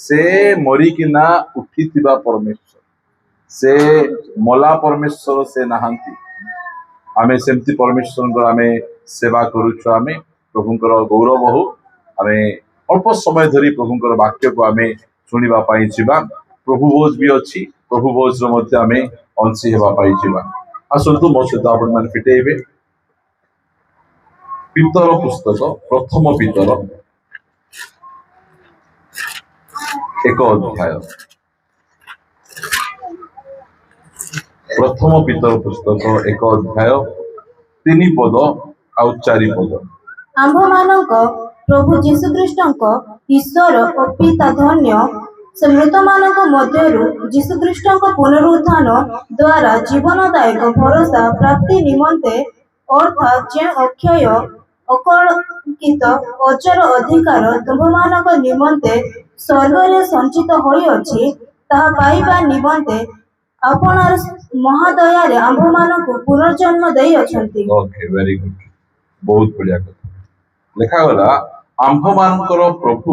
से मरिकिना उठिथिबा परमेश्वर से मला परमेश्वर से नहांती आमे सेमती परमेश्वर आमे सेवा करूछु आमे प्रभुंकर गौरव हो आमे अल्प समय धरी प्रभुंकर वाक्य को आमे सुनिबा पाई जिबा प्रभु भोज भी अछि प्रभु भोज रो मध्ये आमे अंशी हेबा पाई जिबा आसंतु मो सहित आपण माने फिटेइबे पितर पुस्तक प्रथम पितर एक अध्याय प्रथम पितर पुस्तक एक अध्याय 3 पद आउ 4 पद आम्भ मानक प्रभु जीशु ख्रीष्टक ईश्वर और पिता धन्य से मृत मानक मध्यरु जीशु ख्रीष्टक पुनरुत्थान द्वारा जीवनदायक भरोसा प्राप्ति निमंते अर्थात जे अक्षय अकलंकित अचर अधिकार तुममानक निमंते स्वर्गरे संचित होई अछि ताहा पाइबा निमंते आपणार महादयारे आम्भमानक पुनर्जन्म देई अछंती। ओके वेरी गुड बहुत बढ़िया कथा लिखा गला आम्भमानकर प्रभु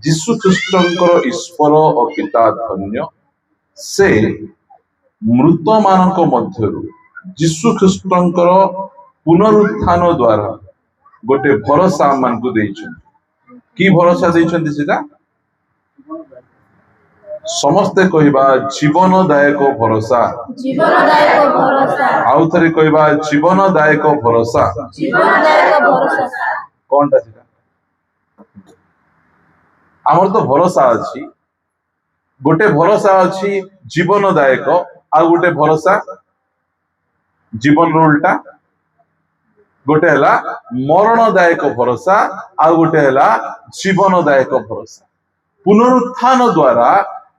जीशु ख्रीष्टंकर ईश्वर और पिता धन्य से मृत मानक मध्यरु जीशु ख्रीष्टंकर पुनरुत्थान द्वारा गोटे भरोसा मान को देइछन की भरोसा देइछन सेटा समस्ते कहबा जीवनदायक भरोसा आउ थरे कहबा जीवनदायक भरोसा कोनटा सेटा हमर तो भरोसा अछि गोटे भरोसा अछि जीवनदायक आ गोटे भरोसा जीवन रो उल्टा गोटे हला मरणदायक भरोसा आ गोटे हला जीवनदायक भरोसा पुनरुत्थान द्वारा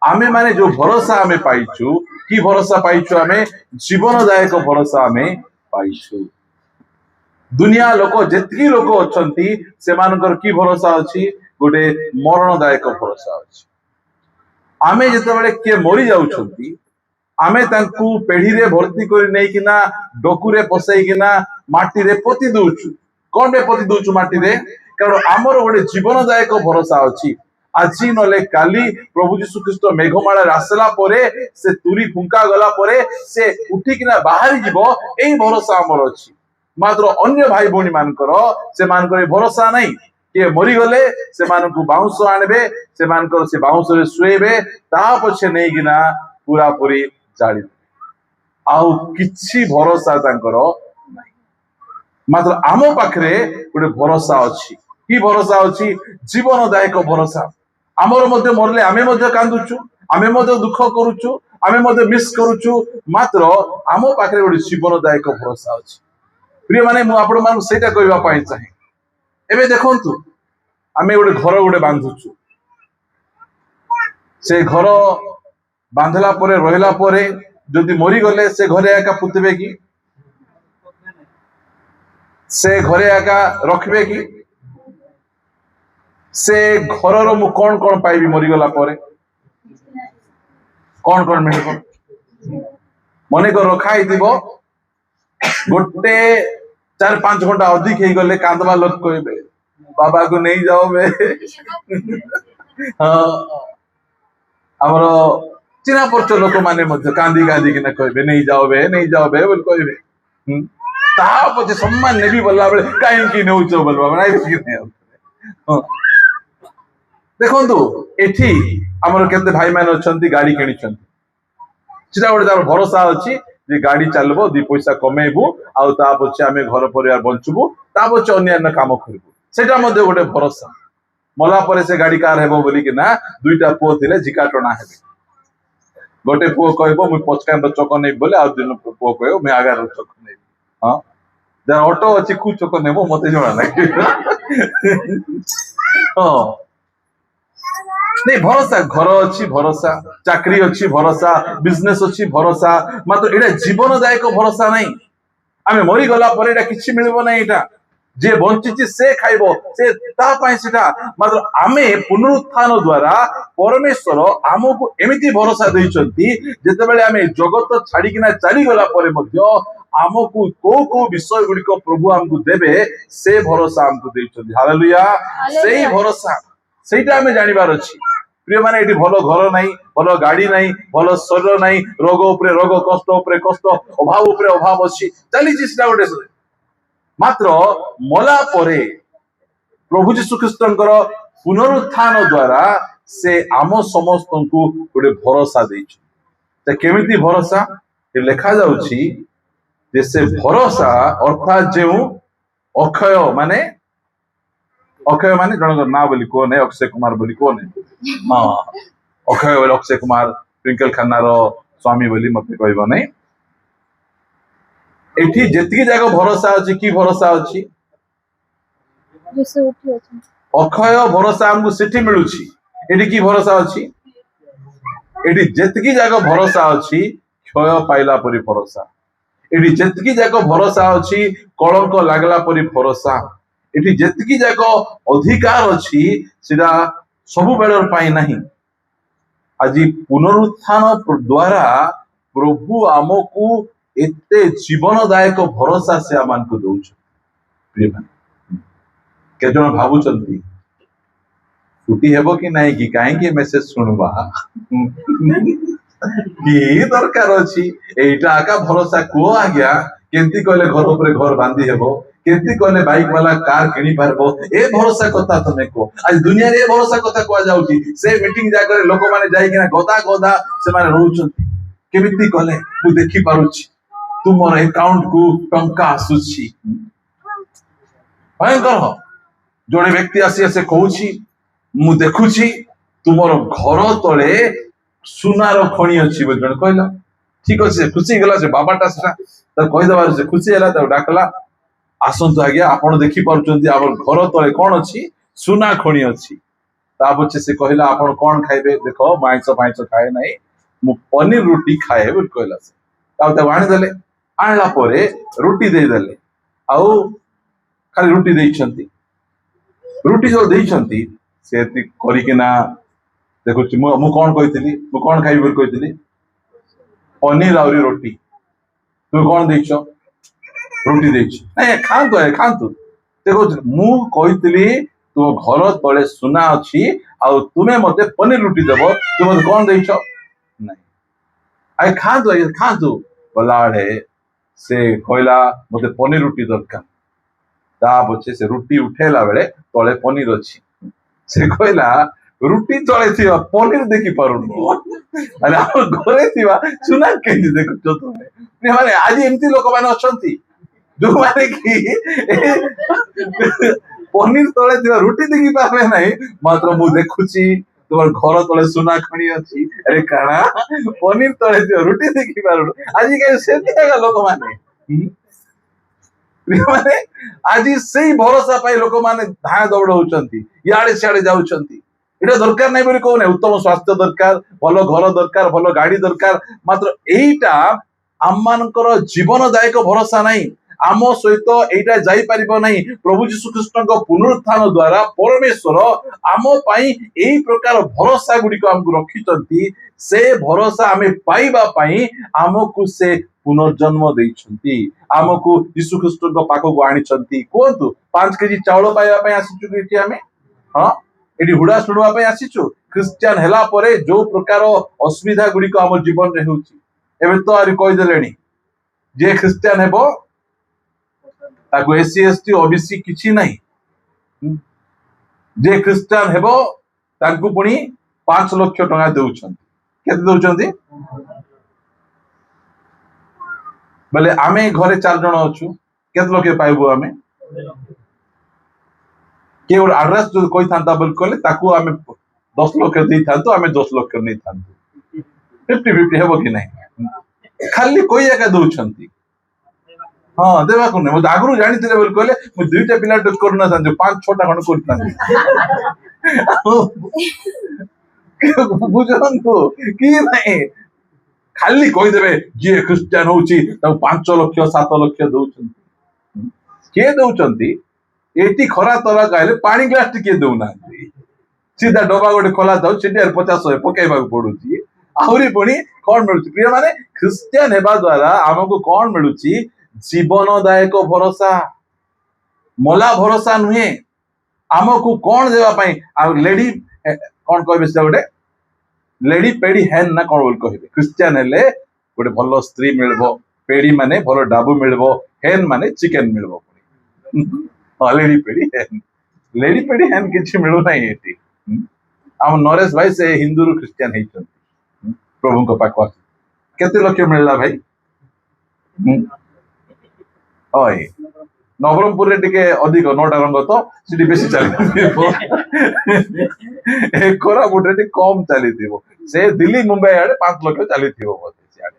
आमे माने जो भरोसा आमे पाइछु की भरोसा पाइछु आमे जीवनदायक भरोसा आमे पाइछु दुनिया लोक जेतकी लोक अछंती से मानकर की भरोसा अछि गोटे मरणदायक भरोसा अछि आमे जेतेबेले के मरि जाउछंती आमे तांकू पेढ़ी रे भर्ती करी नै किना डोकुरे पसई किना माटी रे पोती दउछु कोन रे पोती दउछु माटी रे कारण हमर गोटे जीवनदायक भरोसा अछि আজি नले काली प्रभु जीशु ख्रीष्ट मेघमाला आसला परे से तुरी फुंका गला परे से उठी किना बाहरी जीवो एई भरोसा हमर अछि मात्र अन्य भाई भौणी मानकर से मानकर भरोसा नहीं के मरी गले से मानकु बाउंस आनबे से मानकर से बाउंस रे सुएबे ता पछे नै गिना पूरा पूरी जाळी आउ किछि भरोसा तांकर नहीं मात्र आमो पाखरे गोटे भरोसा अछि की भरोसा अछि जीवनदायक भरोसा आमर मध्य मरले आमे मध्य कांदुछु आमे मध्य दुख करूछु आमे मध्य मिस करूछु मात्र आमो पाखरे गोटे जीवनदायक भरोसा अछि प्रिय माने मु आपण मान सेटा कहबा पाई चाहे एबे देखंतु आमे गोटे घर गोटे बांधुछु से घर बांधला परे रहला परे जदि मरी गले से घरे एका पुतबे की से घरे एका रखबे की से घरर मु कौन कौन पाइबी मरीगला परे कौन कौन मिलबो मने को रखाई दिबो गोटे 4-5 घंटा अधिक हे गले कांदवा लोक कहबे बाबा को नहीं जाओ बे हां हमर चिना परच लोक माने मध्य कांदी कांदी कि न कहबे नहीं जाओ बे बोल कहबे ता पछे सम्मान नेबी बोलला बेले काहे कि नउचो बोलबा बनाई कि नहीं देखो एठी हमर केते भाई मान अछंती गाड़ी किनिछंती सेटा गोटे तार भरोसा अछि जे गाड़ी चलबो 2 पैसा कमेबू आउ ता पछे आमे घर परिवार बंचबू ता पछे अन्य काम करबू सेटा मध्ये गोटे भरोसा मला परे से गाड़ी कार हेबो बोली कि ना दुईटा पो थिले जिका टना हेबे गोटे पो कहबो मु पचकान चक नै बोले आ दिन पो कहबो मैं आगार चक नै हां जरा ऑटो अछि कु चक नेबो मते जणा नै हां नहीं भरोसा घर अच्छी भरोसा चाकरी अच्छी भरोसा बिजनेस अच्छी भरोसा मात्र एटा जीवनदायक भरोसा नहीं आमे मरी गला परे एटा किछि मिलबो नहीं एटा जे बंचिछि से खाइबो से ता पई सेटा मात्र आमे पुनरुत्थान द्वारा परमेश्वर आमको एमिति भरोसा दैछंती जेतेबेले आमे जगत छाडी किना चली गला परे मध्य आमको को विषय गुडी को प्रभु हमको देबे से भरोसा हमको दैछंती हालेलुया सेही भरोसा सेटा हमें जानिबार अछि प्रिय माने एटी भलो घर नहीं, भलो गाड़ी नहीं, भलो शरीर नहीं, रोग उपरे रोग, कष्ट उपरे कष्ट, अभाव उपरे अभाव अछि चली जिसना गोटे मात्र मला परे प्रभु जीशु ख्रीष्टंकर पुनरुत्थान द्वारा से आम समस्त को गोटे भरोसा दे केमिति भरोसा लिखा जाउछि जे से भरोसा अर्थात जो अक्षय माने जन ना बोली कौन है अक्षय कुमार बोली कौन है हाँ अक्षय बोले अक्षय कुमार ट्विंकल खन्नार स्वामी बोली मत कहब नहीं एठी जेतिकी जाक भरोसा अछि की भरोसा अछि अक्षय भरोसा हमको सिटी मिलुछि एठी की भरोसा अछि एठी जेतिकी जाक भरोसा अछि क्षय पाइला परी भरोसा एठी जेतिकी जाक भरोसा अछि कलंक लागला परी भरोसा एठी जेतिकी जाक अधिकार अछि सिदा सब बेलर पाई नहीं आज पुनरुत्थान द्वारा प्रभु आमको एते जीवनदायक भरोसा से आम को दौर प्रिय के जन भावुंट छुट्टी हेब कि नहीं कि कहीं मेसेज शुणवा कि दरकार अच्छी एटा आका भरोसा कह आज्ञा केमती कहले घर उपरे घर बांधी हेब केमती कहले बाइक वाला कार किनी पारबो ए भरोसा कथा तमे को आज दुनिया रे भरोसा कथा कह जाउची से मीटिंग जाकर लोक माने जाई किना गदा गदा से माने रहउछंती केमती कहले मु देखि पारुची तुमर अकाउंट को टंका आसुची भयंकर हो जोड़े व्यक्ति आसी आसे कहूची मु देखुची तुमर घर तले सुनार खणी अच्छी बोल जन कहला ठीक अच्छे खुशी गला से बाबाटा सेटा तर कहि दबार से खुशी हैला त डाकला आसंतु आज्ञा आपण देखि पारुचंती हमर घर तले कोन अच्छी सुना खणी अच्छी ता पछे से कहला आपण कोन खाइबे देखो मांस मांस खाए नाही मु पनीर रोटी खाए बोल कहला से ता त वाणी देले आणला परे रोटी दे देले आउ खाली रोटी देइछंती रोटी जो देइछंती से करी के ना देखो मु कौन कहती मु कौन खाई बोल कहती पनीर आउरी रोटी तुम कौन देछ रोटी देछ नहीं खातु है खातु देखो मु कहती तुम घर तले सुना अच्छी आउ तुम्हें मते पनीर रोटी देव तुम मते कौन देछ नहीं आए खातु है खातु बलाड़े से कहला मते पनीर रोटी दरकार ता पछे से रोटी उठेला बेले तले पनीर अच्छी से कहला रुटी तले थिवा पनीर देखि पारुनो अरे हम घरे थिवा सुना केंदी देखो तुमे माने आज एमती लोक माने अछंती जो माने कि पनीर तले थिवा रुटी देखि पाबे नाही मात्र मु देखुची तोर घर तले सुना खणी अछि अरे काना पनीर तले थिवा रुटी देखि पारुनो आज के सेती का लोक माने माने आज सेही भरोसा पाई लोक माने धाय दौड़ होचंती याडे सियाडे जाउचंती एटा दरकार नहीं बोली कहने उत्तम स्वास्थ्य दरकार भलो घर दरकार भलो गाड़ी दरकार मात्र एटा आम मानकर जीवनदायक भरोसा नहीं आम सहित एटा जाई परिबो नहीं प्रभु यीशु कृष्ण को पुनरुत्थान द्वारा परमेश्वर आम पाई एही प्रकार भरोसा गुडी को हमको रखिचंती से भरोसा आमे पाइबा पाई आमको से पुनर्जन्म देइछंती आमको यीशु कृष्ण को पाखो को आनिछंती कोंतु 5 केजी चावल पाइबा पाई आसिचु कि आमे हां एटी हुडा सुनवा पे आसीचु क्रिश्चियन हेला परे जो प्रकार असुविधा गुडी को हमर जीवन रे होची एबे तो आरि कहि देलेनी जे क्रिश्चियन हेबो ताको एससी एसटी ओबीसी किछि नहीं जे क्रिश्चियन हेबो तांकु पुनी 5 लाख टका देउछन केते देउछंती बले आमे घरे 4 जण अछु केते लोके पाइबो आमे के और एड्रेस जो कोई था बोल कहले ताकू आमे 10 लाख दे थांतो आमे 10 लाख नहीं थांतो 50-50 हेबो कि नहीं खाली कोई एका दउछंती हां देबा कोने मो आगरु जानि थिले बोल कहले मु दुईटा पिला टक करना थांतो 5-6टा खण करता बुझन तो कि नहीं खाली कहि देबे जे क्रिश्चियन होची ता 5 लाख 7 लाख दउछंती के दउछंती एटी खरा तला कहले पानी ग्लास टिके दउना सीधा डबा गोटे खोला थाउ सेठी 50-100 पकाइबा पडुची आहुरी पुणी कौन मिलुची प्रिय माने क्रिश्चियन हेबा द्वारा हमको कौन मिलुची जीवनदायक भरोसा मला भरोसा नुहे आमको कौन देवा पाई आ लेडी कौन कहबे से गोटे लेडी पेड़ी हैन ना कौन बोल कहबे क्रिश्चियन हेले गोटे भल स्त्री मिलबो पेड़ी माने भल डाबू मिलबो हैन माने चिकन मिलबो हाँ लेडी पेड़ी हैन किछि मिलु नाही एटी हम नरेश भाई से हिंदू रु क्रिश्चियन हेइछन प्रभु को पाखवा केते लक्ष्य मिलला भाई ओय नवरंगपुर रे टिके अधिक नोटा रंग तो सिटी बेसी चली ए कोरा बुटे टिके कम चली थिबो से दिल्ली मुंबई आड़े 5 लाख चली थिबो बोते सियाड़े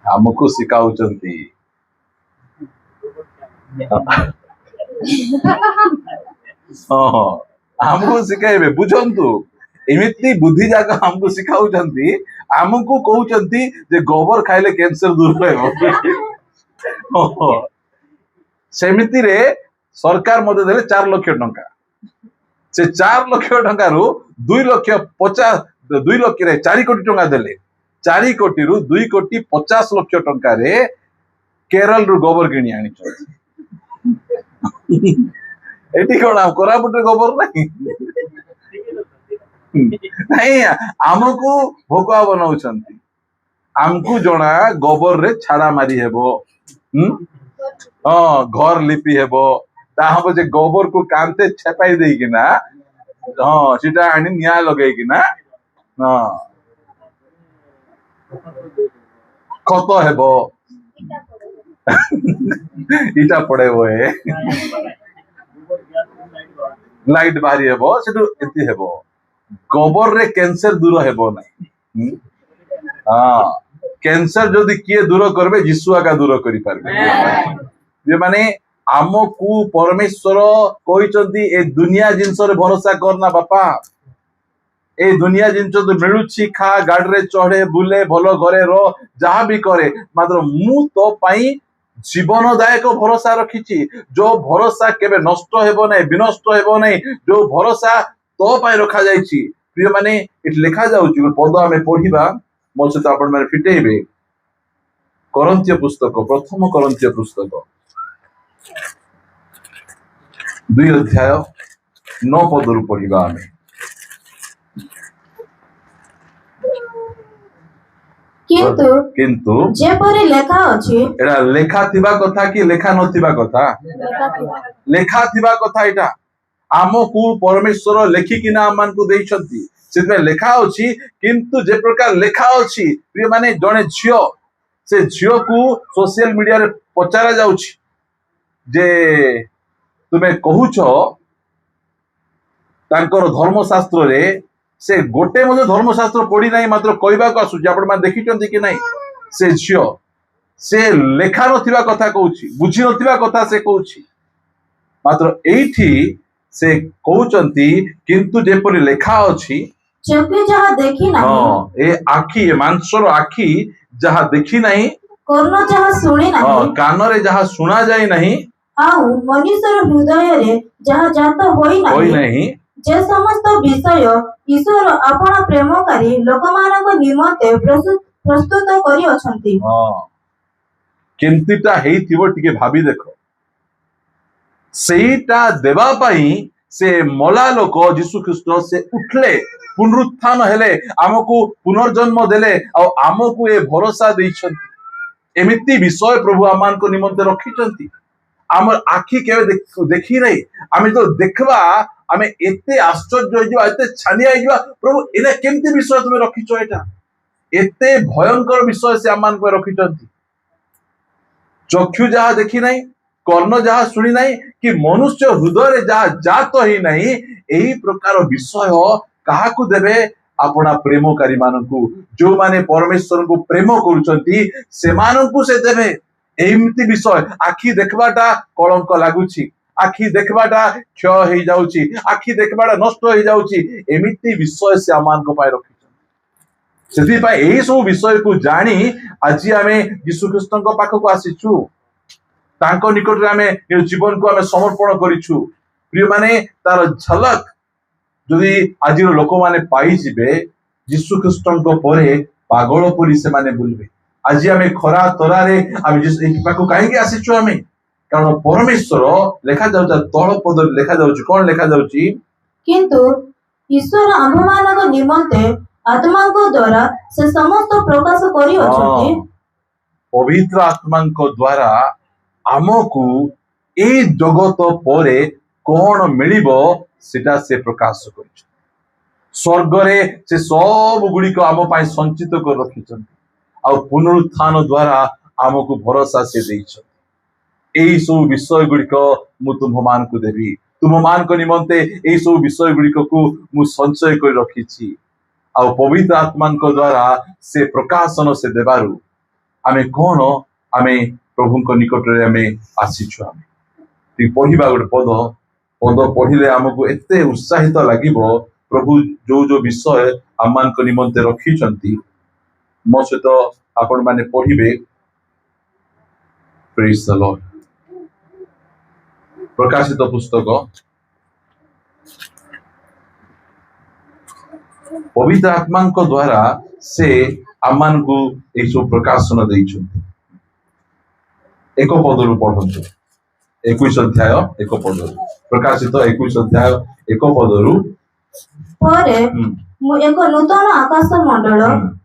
हमको सिखाउचंती हां हमको सिखाइबे बुझंतु एमिति बुद्धि जाक हमको सिखाउचंती हमको कहउचंती जे गोबर खाइले कैंसर दूर होय सेमिति रे सरकार मते देले 4 लाख टंका से 4 लाख टंका रु 2 लाख 50 2 लाख रे 4 कोटी टंका देले 4 कोटी रु 2 कोटी 50 लाख टंका रे केरल रु गोबर किनी आनी एटी कोना कोरापुट रे गोबर नहीं नहीं हमको भोका बनाउछंती हमको जणा गोबर रे छाड़ा मारी हेबो हाँ घर लिपि हेबो ताहा जे गोबर को कांते छेपाई देई कि ना हाँ सीटा आनी निया लगेई कि ना हाँ खत हेबो इटा पड़े होए लाइट बाहरी हेबो सेटु एति हेबो गोबर रे कैंसर दूर हेबो नै हाँ कैंसर जदि किए दूर करबे यीशु आका दूर करि पारबे जे माने आमको परमेश्वर कहिचंती ए दुनिया जिंस रे भरोसा करना बापा ए दुनिया जिंस तो मिलुछि खा गाड़ी रे चढ़े बुले भलो घरे रो जहां भी करे मात्र मु तो पाई जीवनदायक भरोसा रखिछि जो भरोसा केबे नष्ट हेबो नै विनष्ट हेबो नै जो भरोसा तो पाई रखा जायछि प्रिय माने इट लिखा जाउछि पद हमें पढिबा मो सहित आपण माने फिटेइबे कोरिन्थीय पुस्तक प्रथम कोरिन्थीय पुस्तक 2 अध्याय 9 पद रु पढिबा हमें किंतु जेपरि लेखा अछि एडा लेखा थिबा कथा कि लेखा नथिबा कथा लेखा थिबा कथा एटा आमको परमेश्वर लेखिकिना आमान को देइछंती सेतमे लेखा अछि किंतु जे प्रकार लेखा अछि प्रिय माने जने झियो से झियो को सोशल मीडिया रे पचारा जाउछि जे तुमे कहूछो तांकर धर्मशास्त्र रे से गोटे मजे धर्मशास्त्र पढ़ी नाही मात्र कहबा को आसु आपण मान देखिचंती कि नाही से झियो से लेखा नथिबा कथा कहूछि बुझी नथिबा कथा से कहूछि मात्र एठी से कहउचंती किंतु जेपरि लेखा अछि चोखे जहा देखी नाही हाँ ए आखी ए मांसर आखी जहा देखी नाही कर्ण जहा सुने नाही कान रे जहा सुना जाय नाही आउ मनुष्यर हृदय रे जहा जात होई नाही जे समस्त विषय ईश्वर आपण प्रेमकारी लोकमानक निमंते प्रस्तुत करी अछंती हां केमतिटा हेइथिबो टिके भाबी देखो सेईटा देवा पाई से मला लोक यीशु ख्रीष्ट से उठले पुनरुत्थान हेले आमको पुनर्जन्म देले आ आमको ए भरोसा दैछंती एमिति विषय प्रभु आमान को निमंते रखिचंती आमर आखी केवे देखी नहीं आमे तो देखबा आमे एते आश्चर्य होइजो एते छानिया होइजो प्रभु एने केमति विषय तुमे रखिचो एटा एते भयंकर विषय से आमान को रखिचंती चक्षु जहा देखी नहीं कर्ण जहा सुनी नहीं कि मनुष्य हृदय रे जहा जात ही नहीं एही प्रकार विषय काहाकू देबे अपना प्रेमकारी मानकू जो माने परमेश्वर को प्रेम करूचंती से मानकू से देबे एमिति विषय आखी देखबाटा कलंक लागुची आखी देखबाटा क्षय हे जाउची आखी देखबाटा नष्ट हे जाउची एमिति विषय से आमान को पाए रखिचंती सेति पाए एही सब विषय को जानी आज आमे यीशु ख्रीष्ट को पाख को आसीचु तांको निकट रे आमे जीवन को आमे समर्पण करिछु प्रिय माने तार झलक जदि आज लोक माने पाई जिबे यीशु ख्रीष्ट को परे पागल परी से माने बुलबे आज आमे खरा तरा रे आमे जिस एक पाको काहे के आसीछु आमे कारण परमेश्वर लेखा जाउता तळ पद लेखा जाउची कोन लेखा जाउची किंतु ईश्वर आम्भମାନଙ୍କ निमन्ते आत्माଙ୍କ द्वारा से समस्त प्रकाश करी अछंती। पवित्र आत्माଙ୍କ द्वारा ଆମକୁ ଏଇ ଜଗତ ପରେ କଣ ମିଳିବ ସେଟା ସେ ପ୍ରକାଶ କରିଛନ୍ତି। ସ୍ୱର୍ଗରେ ସେ ସବୁ ଗୁଡ଼ିକ ଆମ ପାଇଁ ସଞ୍ଚିତ କରି ରଖିଛନ୍ତି ଆଉ ପୁନରୁତ୍ଥାନ ଦ୍ୱାରା ଆମକୁ ଭରସା ସେ ଦେଇଛନ୍ତି। ଏଇ ସବୁ ବିଷୟ ଗୁଡ଼ିକ ମୁଁ ତୁମମାନଙ୍କୁ ଦେବି, ତୁମମାନଙ୍କ ନିମନ୍ତେ ଏଇ ସବୁ ବିଷୟ ଗୁଡ଼ିକକୁ ମୁଁ ସଞ୍ଚୟ କରି ରଖିଛି। ଆଉ ପବିତ୍ର ଆତ୍ମାଙ୍କ ଦ୍ୱାରା ସେ ପ୍ରକାଶନ ସେ ଦେବାରୁ ଆମେ କଣ ଆମେ ପ୍ରଭୁଙ୍କ ନିକଟରେ ଆମେ ଆସିଛୁ। ଆମେ ପଢିବା ଗୋଟେ ପଦ ପଢିଲେ ଆମକୁ ଏତେ ଉତ୍ସାହିତ ଲାଗିବ। ପ୍ରଭୁ ଯୋଉ ଯୋଉ ବିଷୟ ଆମମାନଙ୍କ ନିମନ୍ତେ ରଖିଛନ୍ତି ମୋ ସହିତ ଆପଣ ମାନେ ପଢିବେ। Praise the Lord। ପ୍ରକାଶିତ ପୁସ୍ତକ ପବିତ୍ର ଆତ୍ମାଙ୍କ ଦ୍ୱାରା ସେ ଆମମାନଙ୍କୁ ଏଇସବୁ ପ୍ରକାଶନ ଦେଇଛନ୍ତି। ଏକ ପଦରୁ ପଢନ୍ତୁ, 21 ଅଧ୍ୟାୟ 1 ପଦରୁ। ପ୍ରକାଶିତ 21 ଅଧ୍ୟାୟ 1 ପଦରୁ। ପରେ ମୁଁ ଏକ ନୂତନ ଆକାଶ ମଣ୍ଡଳ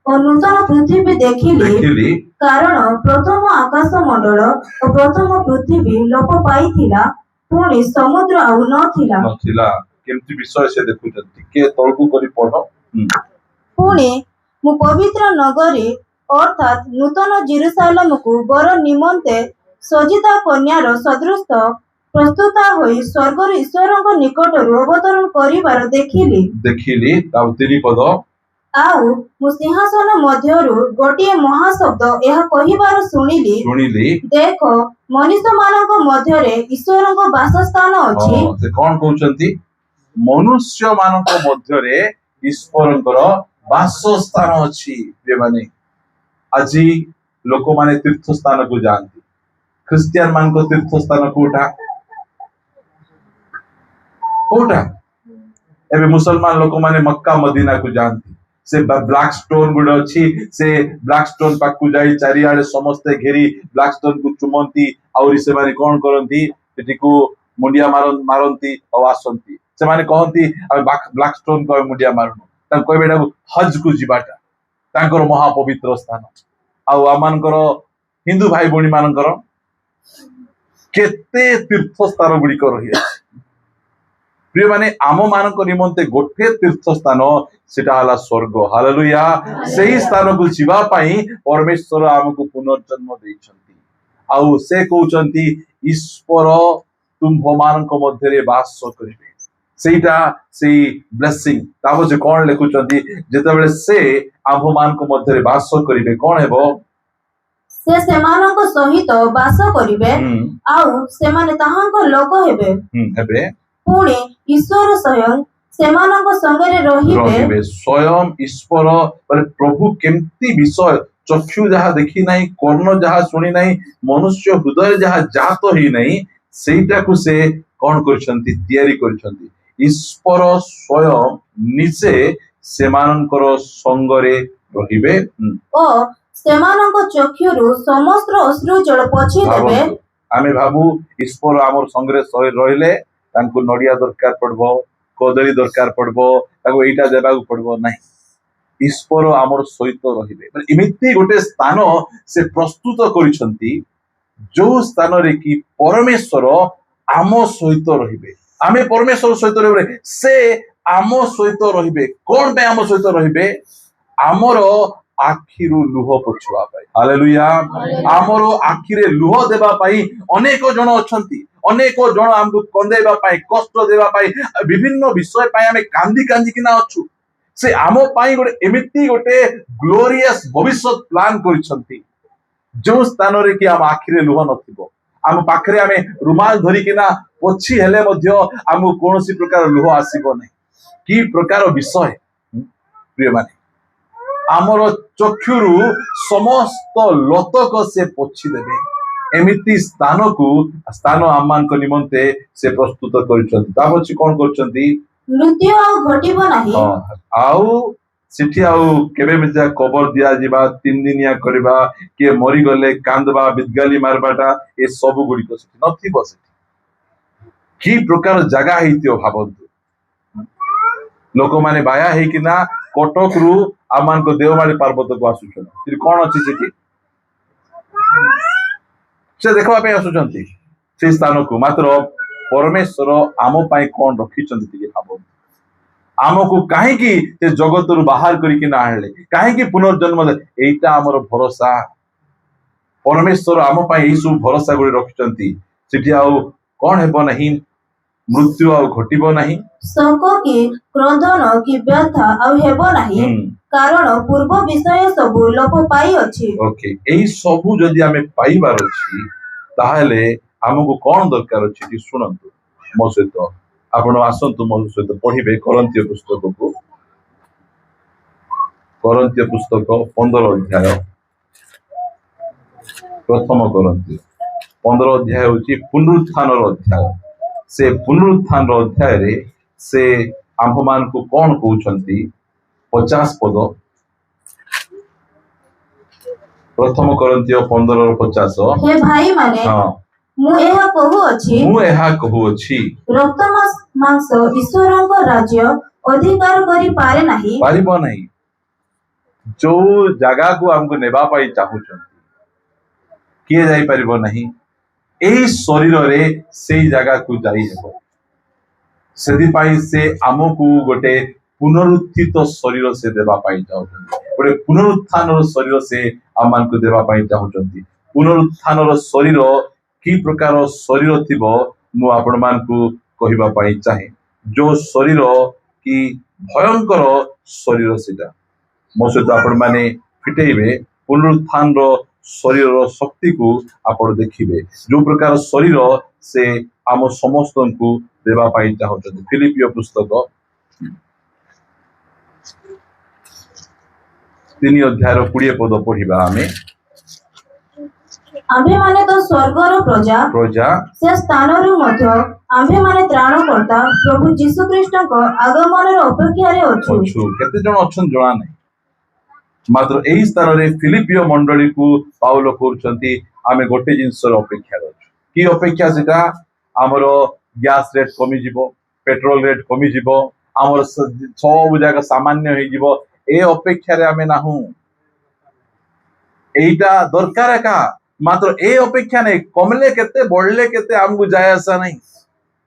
ଓ ନୂତନ ପୃଥିବୀ ଦେଖିଲି, କାରଣ ପ୍ରଥମ ଆକାଶ ମଣ୍ଡଳ ଓ ପ୍ରଥମ ପୃଥିବୀ ଲୋପ ପାଇଥିଲା, ପୁଣି ସମୁଦ୍ର ଆଉ ନଥିଲା। କେମିତି ବିଷୟ ସେ ଦେଖୁଛନ୍ତି, ଟିକେ ତଳକୁ କରି ପଢ। ପୁଣି ମୁଁ ପବିତ୍ର ନଗରୀ ଅର୍ଥାତ୍ ନୂତନ ଜେରୁସାଲେମକୁ ବର ନିମନ୍ତେ ସଜିତା କନ୍ୟାର ସଦୃଶ ପ୍ରସ୍ତୁତ ହୋଇ ସ୍ୱର୍ଗରୁ ଈଶ୍ୱରଙ୍କ ନିକଟରୁ ଅବତରଣ କରିବାର ଦେଖିଲି। ଆଉ 3 ପଦ। ଆଉ ମୁଁ ସିଂହାସନ ମଧ୍ୟରୁ ଗୋଟିଏ ମହାଶବ୍ଦ ଏହା କହିବାର ଶୁଣିଲି, ଦେଖ ମନୁଷ୍ୟମାନଙ୍କ ମଧ୍ୟରେ ଈଶ୍ୱରଙ୍କ ବାସସ୍ଥାନ ଅଛି। ସେ କଣ କହୁଛନ୍ତି? ମନୁଷ୍ୟମାନଙ୍କ ମଧ୍ୟରେ ଈଶ୍ୱରଙ୍କର ବାସସ୍ଥାନ ଅଛି। ମାନେ ଆଜି ଲୋକମାନେ ତୀର୍ଥ ସ୍ଥାନକୁ ଯାଆନ୍ତି। ଖ୍ରୀଷ୍ଟିଆନ ମାନଙ୍କ ତୀର୍ଥ ସ୍ଥାନ କୋଉଟା? ଏବେ ମୁସଲମାନ ଲୋକମାନେ ମକ୍କା ମଦିନାକୁ ଯାଆନ୍ତି। ସେ ବ୍ଲାକ୍ ଷ୍ଟୋନ ଗୋଟେ ଅଛି, ସେ ବ୍ଲାକ୍ ଷ୍ଟୋନ ପାଖକୁ ଯାଇ ଚାରିଆଡେ ସମସ୍ତେ ଘେରି ବ୍ଲାକ୍ ଷ୍ଟୋନ କୁ ଚୁମନ୍ତି। ଆହୁରି ସେମାନେ କଣ କରନ୍ତି? ସେଠିକୁ ମୁଣ୍ଡିଆ ମାରନ୍ତି ଆଉ ଆସନ୍ତି। ସେମାନେ କହନ୍ତି ଆମେ ବ୍ଲାକ୍ ଷ୍ଟୋନ କୁ ଆମେ ମୁଣ୍ଡିଆ ମାରୁନୁ। ତାଙ୍କୁ କହିବେ ଏଟାକୁ ହଜ କୁ ଯିବାଟା ତାଙ୍କର ମହାପବିତ୍ର ସ୍ଥାନ। ଆଉ ଆମମାନଙ୍କର ହିନ୍ଦୁ ଭାଇ ଭଉଣୀ ମାନଙ୍କର କେତେ ତୀର୍ଥ ସ୍ଥାନ ଗୁଡିକ ରହିଅଛି। ପ୍ରିୟ ମାନେ ଆମ ମାନଙ୍କ ନିମନ୍ତେ ଗୋଟେ ତୀର୍ଥ ସ୍ଥାନ ସେଟା ହେଲା ସ୍ୱର୍ଗ। ହାଲେଲୁୟା। ସେହି ସ୍ଥାନକୁ ଯିବା ପାଇଁ ପରମେଶ୍ୱର ଆମକୁ ପୁନର୍ଜନ୍ମ ଦେଇଛନ୍ତି। ଆଉ ସେ କହୁଛନ୍ତି ଈଶ୍ୱର ତୁମ୍ଭମାନଙ୍କ ମଧ୍ୟରେ ବାସ କରିବେ। ସେଇଟା ସେଇ ବ୍ଲେସିଂ। ତା ପଛେ କଣ ଲେଖୁଛନ୍ତି? ଯେତେବେଳେ ସେ ଆମ୍ଭମାନଙ୍କ ମଧ୍ୟରେ ବାସ କରିବେ କଣ ହେବ? ସେ ସେମାନଙ୍କ ସହିତ ବାସ କରିବେ ଆଉ ସେମାନେ ତାହାଙ୍କ ଲୋକ ହେବେ। ପୁଣି ଈଶ୍ୱର ସ୍ୱୟଂ ସେମାନଙ୍କ ସଙ୍ଗରେ ରହିବେ। ସ୍ୱୟଂ ଈଶ୍ୱର ମାନେ ପ୍ରଭୁ କେମିତି ବିଷୟ ଚକ୍ଷୁ ଯାହା ଦେଖି ନାହିଁ, କର୍ଣ୍ଣ ଯାହା ଶୁଣି ନାହିଁ, ମନୁଷ୍ୟ ହୃଦୟରେ ଯାହା ଜାତ ହେଇନାହିଁ, ସେଇଟାକୁ ସେ କଣ କରିଛନ୍ତି? ତିଆରି କରିଛନ୍ତି। ଈଶ୍ୱର ସ୍ୱୟଂ ନିଜେ ସେମାନଙ୍କର ସଙ୍ଗରେ ରହିବେ ଓ ସେମାନଙ୍କ ଚକ୍ଷୁରୁ ସମସ୍ତ ଅଶ୍ରୁ ଜଳ ପୋଛି ଦେବେ। ଆମେ ଭାବୁ ଈଶ୍ୱର ଆମର ସଙ୍ଗରେ ରହିଲେ ତାଙ୍କୁ ନଡିଆ ଦରକାର ପଡିବ, କଦଳୀ ଦରକାର ପଡିବ, ତାକୁ ଏଇଟା ଦେବାକୁ ପଡିବ ନାହିଁ। ଈଶ୍ୱର ଆମର ସହିତ ରହିବେ। ଏମିତି ଗୋଟେ ସ୍ଥାନ ସେ ପ୍ରସ୍ତୁତ କରିଛନ୍ତି ଯୋଉ ସ୍ଥାନରେ କି ପରମେଶ୍ୱର ଆମ ସହିତ ରହିବେ। ଆମେ ପରମେଶ୍ୱର ସହିତ ରହିବେ, ସେ ଆମ ସହିତ ରହିବେ। କଣ ପାଇଁ ଆମ ସହିତ ରହିବେ? ଆମର ଆଖିରୁ ଲୁହ ପୋଛିବା ପାଇଁ। ହାଲେଲୁୟା। ଆମର ଆଖିରେ ଲୁହ ଦେବା ପାଇଁ ଅନେକ ଜଣ ଅଛନ୍ତି। ଅନେକ ଜଣ ଆମକୁ କନ୍ଦେଇବା ପାଇଁ, କଷ୍ଟ ଦେବା ପାଇଁ, ବିଭିନ୍ନ ବିଷୟ ପାଇଁ ଆମେ କାନ୍ଦି କାନ୍ଦିକିନା ଅଛୁ। ସେ ଆମ ପାଇଁ ଗୋଟେ ଏମିତି ଗୋଟେ ଗ୍ଲୋରିୟସ୍ ଭବିଷ୍ୟତ ପ୍ଲାନ କରିଛନ୍ତି ଯୋଉ ସ୍ଥାନରେ କି ଆମ ଆଖିରେ ଲୁହ ନଥିବ। ଆମ ପାଖରେ ଆମେ ରୁମାଲ ଧରିକିନା ପୋଛି ହେଲେ ମଧ୍ୟ ଆମକୁ କୌଣସି ପ୍ରକାର ଲୁହ ଆସିବ ନାହିଁ। କି ପ୍ରକାର ବିଷୟ ପ୍ରିୟମାନେ, ଆମର ଚକ୍ଷୁରୁ ସମସ୍ତ ଲତକ ସେ ପୋଛି ଦେବେ। ଏମିତି ସ୍ଥାନ ଆମମାନଙ୍କ ନିମନ୍ତେ ସେ ପ୍ରସ୍ତୁତ କରିଛନ୍ତି। ତା ପଛେ କଣ କରୁଛନ୍ତି? ମୃତ୍ୟୁ ଆଉ ଘଟିବ ନାହିଁ। ଆଉ ସେଠି ଆଉ କେବେ କବର ଦିଆଯିବା, 3 ଦିନିଆ କରିବା, କିଏ ମରିଗଲେ କାନ୍ଦବା, ବିଦଗାଲି ମାରବାଟା, ଏ ସବୁ ଗୁଡିକ ସେଠି ନଥିବ। ସେଠି କି ପ୍ରକାର ଜାଗା ହେଇଥିବ ଭାବନ୍ତୁ। लोक मैंने बाया होना कटक रु आम मान देवमाली पर्वत को आसुच्च कौन अच्छी से देखा आसुच्च से स्थान को मात्र परमेश्वर आम कौन रखिंट भाव आमको कहीं जगत रु बाहर करके आने कहीं पुनर्जन्म यहीटा आमर भरोसा परमेश्वर आम सब भरोसा गुड़ी रखिंट कौन हेब नहीं मृत्यु घटब नहीं शोक कि क्रोधन कि व्यथा आउ हेब नाही कारण पूर्व विषय सब लोप पाई अछि ओके एई सबु जदि आमे पाइबार अछि ताहले हमको कौन दरकार अछि कि सुनंतु मो सहित आपण आसंतु मो सहित पढ़िबे करंतीय पुस्तक 15 अध्याय प्रथम करंतीय 15 अध्याय होची पुनरुत्थान अध्याय से पुनरुत्थान अध्याय रे से आम्भ मान को कौन कहउछंती 50 पद प्रथम करंतीय 15:50 हे भाई माने हाँ मु एहा कहू अछि रक्त मांस ईश्वरक राज्य अधिकार करि पारे नाही पारिबो नहीं जो जगह को हमको नेबा पाई चाहुछंती किए जाई पारिबो नहीं एही शरीर रे सेही जगह को जाई हेबो सेदी पाई से आमको गोटे पुनरुत्थित शरीर से देवा पाई चाहुछंती गोटे पुनरुत्थान शरीर से आम मान को देवा पाई चाहुछंती पुनरुत्थान शरीर की प्रकार शरीर थिबो मु आपण मान को कहिबा पाई चाहे जो शरीर की भयंकर शरीर सेटा मो सहित आपण माने फिटेइबे पुनरुत्थान शरीर शक्ति को आपण देखिबे जो प्रकार शरीर से आम समस्त को देवा पाई चाहते फिलिपियो पुस्तक 3 अध्याय 20 पद पढ़िबा आम्भे माने तो स्वर्गर प्रजा प्रजा से स्थानरु मध्य आम्भे माने त्राणकर्ता प्रभु जीशु ख्रीष्टक आगमनर अपेक्षा रे अछु केते जण अछन जणा नै मात्र एही स्थान रे फिलिपियो मंडली को पाउलो कहउछंती आमे गोटे जिंसर अपेक्षा रे अछु की अपेक्षा सेटा हमरो गैस रेट कमी जीवो पेट्रोल रेट कमी जीवो हमर सब जगह सामान्य होई जीवो ए अपेक्षा रे आमे नाहु एटा दरकार का मात्र ए अपेक्षा नहीं कमले केते बढ़ले केते हमको जाय आसा नहीं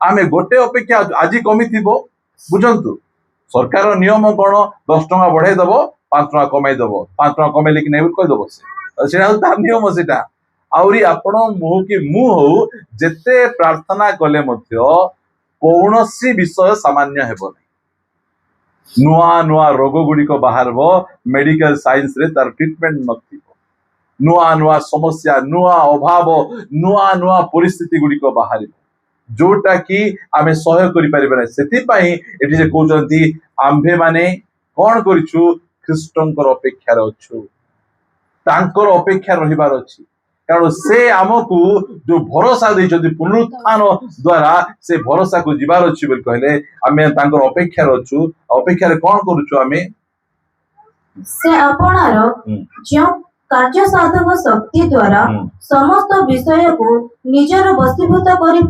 आमे गोटे अपेक्षा आज कमी थिबो बुझंतु सरकार नियम कोन 10 टका बढ़ाई दबो 5 टका कमाई दबो 5 टका कमाई लेकिन नहीं कह दबो से तार नियम सेटा आउरी आपण मुह कि मु हो जेते प्रार्थना कले मध्य कौनसी विषय सामान्य हेबो नहीं नुआ नुआ रोग गुडी को बाहरबो मेडिकल साइंस रे तार ट्रीटमेंट नथिबो नुआ नुआ समस्या नुआ अभाव नुआ नुआ परिस्थिति गुडी को बाहरिबो जोटा कि आमे सहयोग करि परिबा सेति पई एठी जे कहउचंती आम्भे माने कोन करिछु ख्रीष्टंकर अपेक्षा रे अछु तांकर अपेक्षा रहिबार अछि कारण से आमको जो भरोसा देइछथि पुनरुत्थान द्वारा से भरोसा को जीवार अछि बोल कहले आमे तांकर अपेक्षा रे अछु अपेक्षा रे कोन करूछु आमे से आपनार जो कार्य साधक शक्ति द्वारा समस्त विषय को निजर वशीभूत करि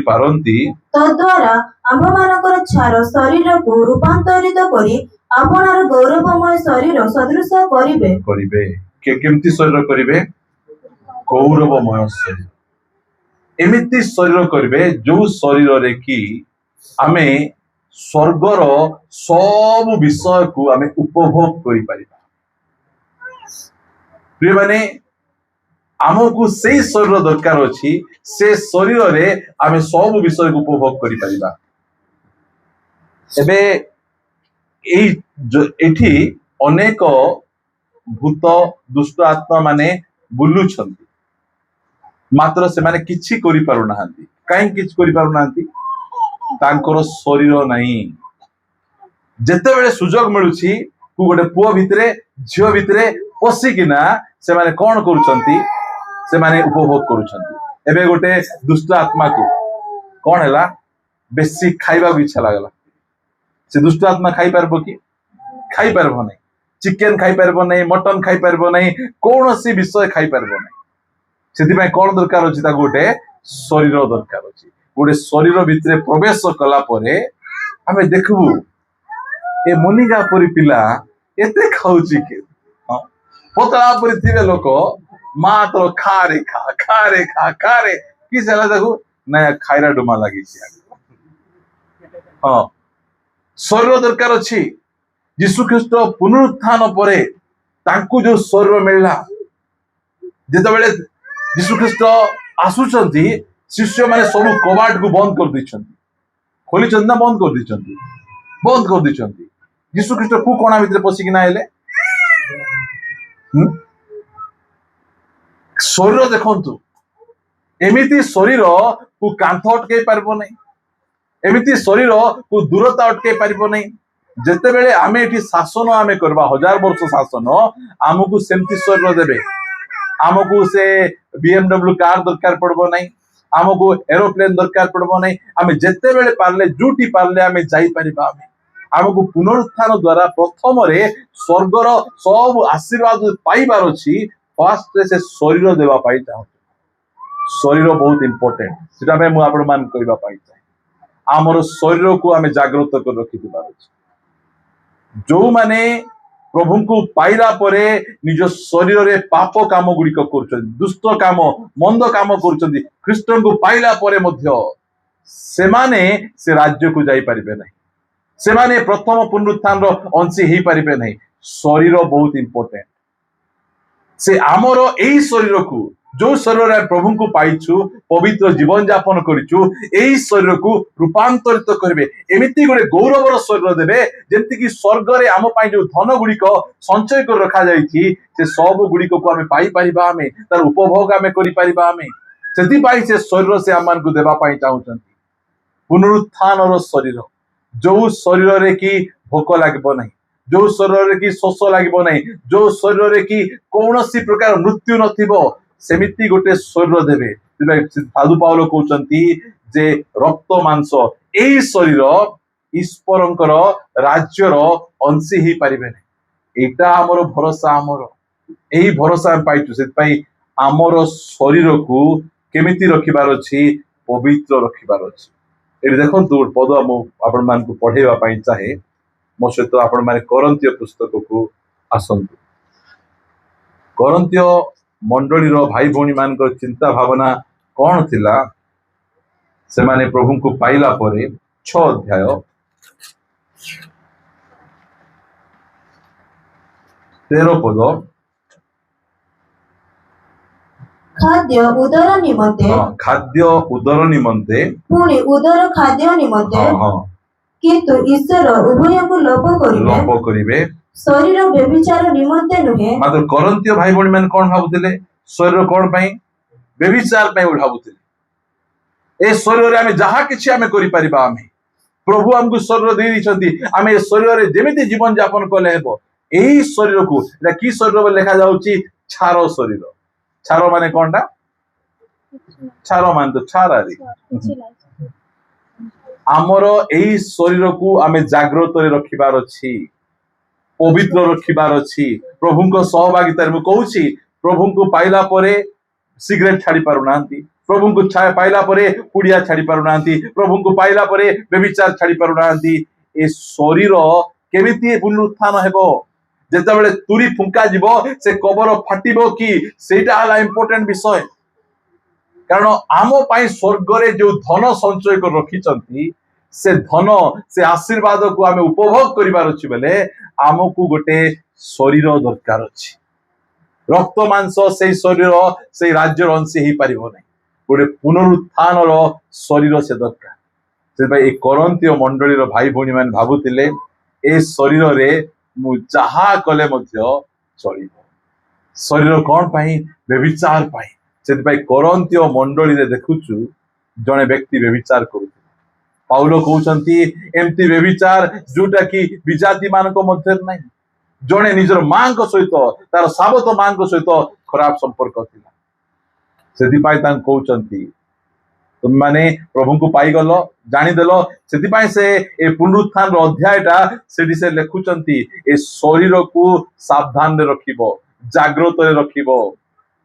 पारंती तद्वारा आम्भ मानकर छार शरीर को रूपांतरित करी आपनार गौरवमय शरीर सदृश करिबे केमती शरीर करिबे गौरवमय शरीर एमिति शरीर करिबे जो शरीर रे कि आमे स्वर्गर सब विषय को आमे उपभोग करि परिबा प्रिय माने आमको से शरीर दरकार अछि से शरीर रे आमे सब विषय को उपभोग करि परिबा एबे एठी अनेक भूत दुष्ट आत्मा माने बुलुछंती मात्र से माने किछि करि पारु नाहंती काहे किछि करि पारु नाहंती तांकर शरीर नाही जेते बेले सुजोग मिलुछि को गोटे पुओ भितरे झियो भितरे पसिकिना से माने कोन करूछंती से माने उपभोग करूछंती एबे गोटे दुष्ट आत्मा को कोन हैला बेसी खाइबा को इच्छा लागला से दुष्ट आत्मा खाई पारबो कि खाई पारबो नहीं चिकेन खाई पारबो नहीं मटन खाई पारबो नहीं कौनसी विषय खाई पारबो नहीं सेति पय कोन दरकार अछि ता गोटे शरीर दरकार अछि गोटे शरीर भितरे प्रवेश कला परे आमे देखबू ए मोनिका परी पिला एते खाउची के हाँ? पतला परी थिबे लोक माँ तो खा रे कि सेला देखू ना खाइरा डुमा लागी हाँ शरीर दरकार अछि यीशु ख्रीस्ट पुनरुत्थान परे तांकु जो शरीर मिलला जेतेबेले यीशु ख्रीस्ट आसुचंती शिष्य माने सब कबाट को बंद कर दैछंती खोली ना बंद कर दैछंती बंद कर दैछंती यीशु ख्रीस्ट को कोना भितर पसिक ना आइले शरीर देखंतु एमिति शरीर को कांथ अटके पारबो नहीं एमिति शरीर को दूरता अटके पारबो नहीं जेतेबेले आमे एठी शासन आमे करबा 1000 वर्ष शासन आमको सेमति शरीर देबे आमको से BMW कार दरकार पड़बो नहीं आमको एरोप्लेन दरकार पड़बो नहीं आमे जेतेबेले पारले जुटी पारले आमे जाई परिबा आमको पुनरुत्थान द्वारा प्रथम रे स्वर्गर सब आशीर्वाद पाइबार अछि फर्स्ट से शरीर देबा पाई चाहू शरीर बहुत इंपोर्टेंट सेटा में मु आपण मान करबा पाई चाहे आमर शरीर को आमे जागृत कर रखि दिबार अछि जो माने प्रभु को पाइला परे निज शरीर रे पाप काम गुड़िक कर दुष्ट काम मंद काम कर ख्रीष्ट को पाइला परे मध्य सेमाने से राज्य को जाई परिबे नहीं सेमाने प्रथम पुनरुत्थान रो अंशी ही परिबे नहीं शरीर बहुत इंपोर्टेंट से आमर एई शरीर को जो शरीर प्रभु को पाइछु पवित्र जीवन यापन करिछु एई शरीर को रूपांतरित करबे एमिति गोटे गौरवर शरीर देबे जेंति कि स्वर्ग रे आम पाई जो धन गुड़िक संचय कर रखा जाइछि से सब गुड़िक को आमे पाई परिबा आमे तार उपभोग आमे करि परिबा आमे सेति पाई से शरीर से आमान को देबा पाई चाहुचंती पुनरुत्थान रो शरीर जो शरीर रे की भोक लागबो नहीं जो शरीर रे की शोष लागबो नहीं जो शरीर रे की कौनसी प्रकार मृत्यु नथिबो सेमिति गोटे शरीर देबे साधु पाउल कहउचंती जे रक्त मांस एई शरीर ईश्वरंकर राज्यर अंशी ही पारिबे नहीं एटा हमर भरोसा हमर एई भरोसा हम पाइछु सेति पई हमर शरीर को केमिति रखिबार अछि पवित्र रखिबार अछि एठी देखंतु पद हम आपण मान को पढेबा पई चाहे मो सहित आपण माने कोरिन्थीय पुस्तक को आसंतु कोरिन्थीय मंडलीर भाई भौणी मान चिंता भावना कौन थिला से माने प्रभु को पाइला परे 6 अध्याय 13 पद खाद्य उदर निमंते खाद्य उदर निमंते पुणी उदर खाद्य निमंते किंतु ईश्वर उभय को लोप करिवे शरीर व्यभिचार निमंते नुहे मात्र कोरिन्थीय भाई भौणी मान कोन भाबुतिले शरीर कोन पई व्यभिचार पई भाबुतिले ए शरीर रे आमे जहा किछि आमे करि परिबा आमे प्रभु हमको शरीर दे दिछंती आमे शरीर रे जेमिति जीवन यापन कले हेबो एही शरीर को एटा की शरीर बे लेखा जाउची छारो शरीर छारो माने कोनटा छारो मान तो छारा रे आमर एही शरीर को आमे जागृत रे रखिबार अछि पवित्र रखिबार अछि प्रभु को सहभागिता रे कहूची प्रभु को पाइला परे सिगरेट छाड़ी पारु नांती प्रभु को पाइला परे पुड़िया छाड़ी पारु नांती प्रभु को पाइला परे व्यभिचार छाड़ी पारु नांती ए शरीर केमिति पुनरुत्थान हेबो जेतेबेले तुरी फुंका जीवो से कबर फाटिबो कि सेटा हला इंपोर्टेंट विषय कारण आम पाई स्वर्ग रे जो धन संचय कर रखिचंती से धन से आशीर्वाद को आमे उपभोग करिबार अछि बेले आमको गोटे शरीर दरकार अछि रक्त मांस से शरीर से राज्यर अंश ही पारिबो नै गोटे पुनरुत्थान रो शरीर से दरकार से भाई ए कोरिन्थीय मंडली रो भाई भौणी मान भाबुतिले ए शरीर रे मु जहा कले मध्य चलिबो शरीर कोन पाई व्यभिचार पाई से भाई कोरिन्थीय मंडली रे देखुचु जने व्यक्ति व्यभिचार करू पाउलो कहउचंती एमती व्यभिचार जोटा कि विजाति मानक मध्य नहीं जने निजर मां को सहित तार साबत मां को सहित खराब संपर्क थिला सेति पाई तां कहउचंती तुम माने प्रभु को पाई गलो जानि देलो सेति पाई से ए पुनरुत्थान रो अध्यायटा सेति से लेखुचंती ए शरीर को सावधान रे रखिबो जागृत रे रखिबो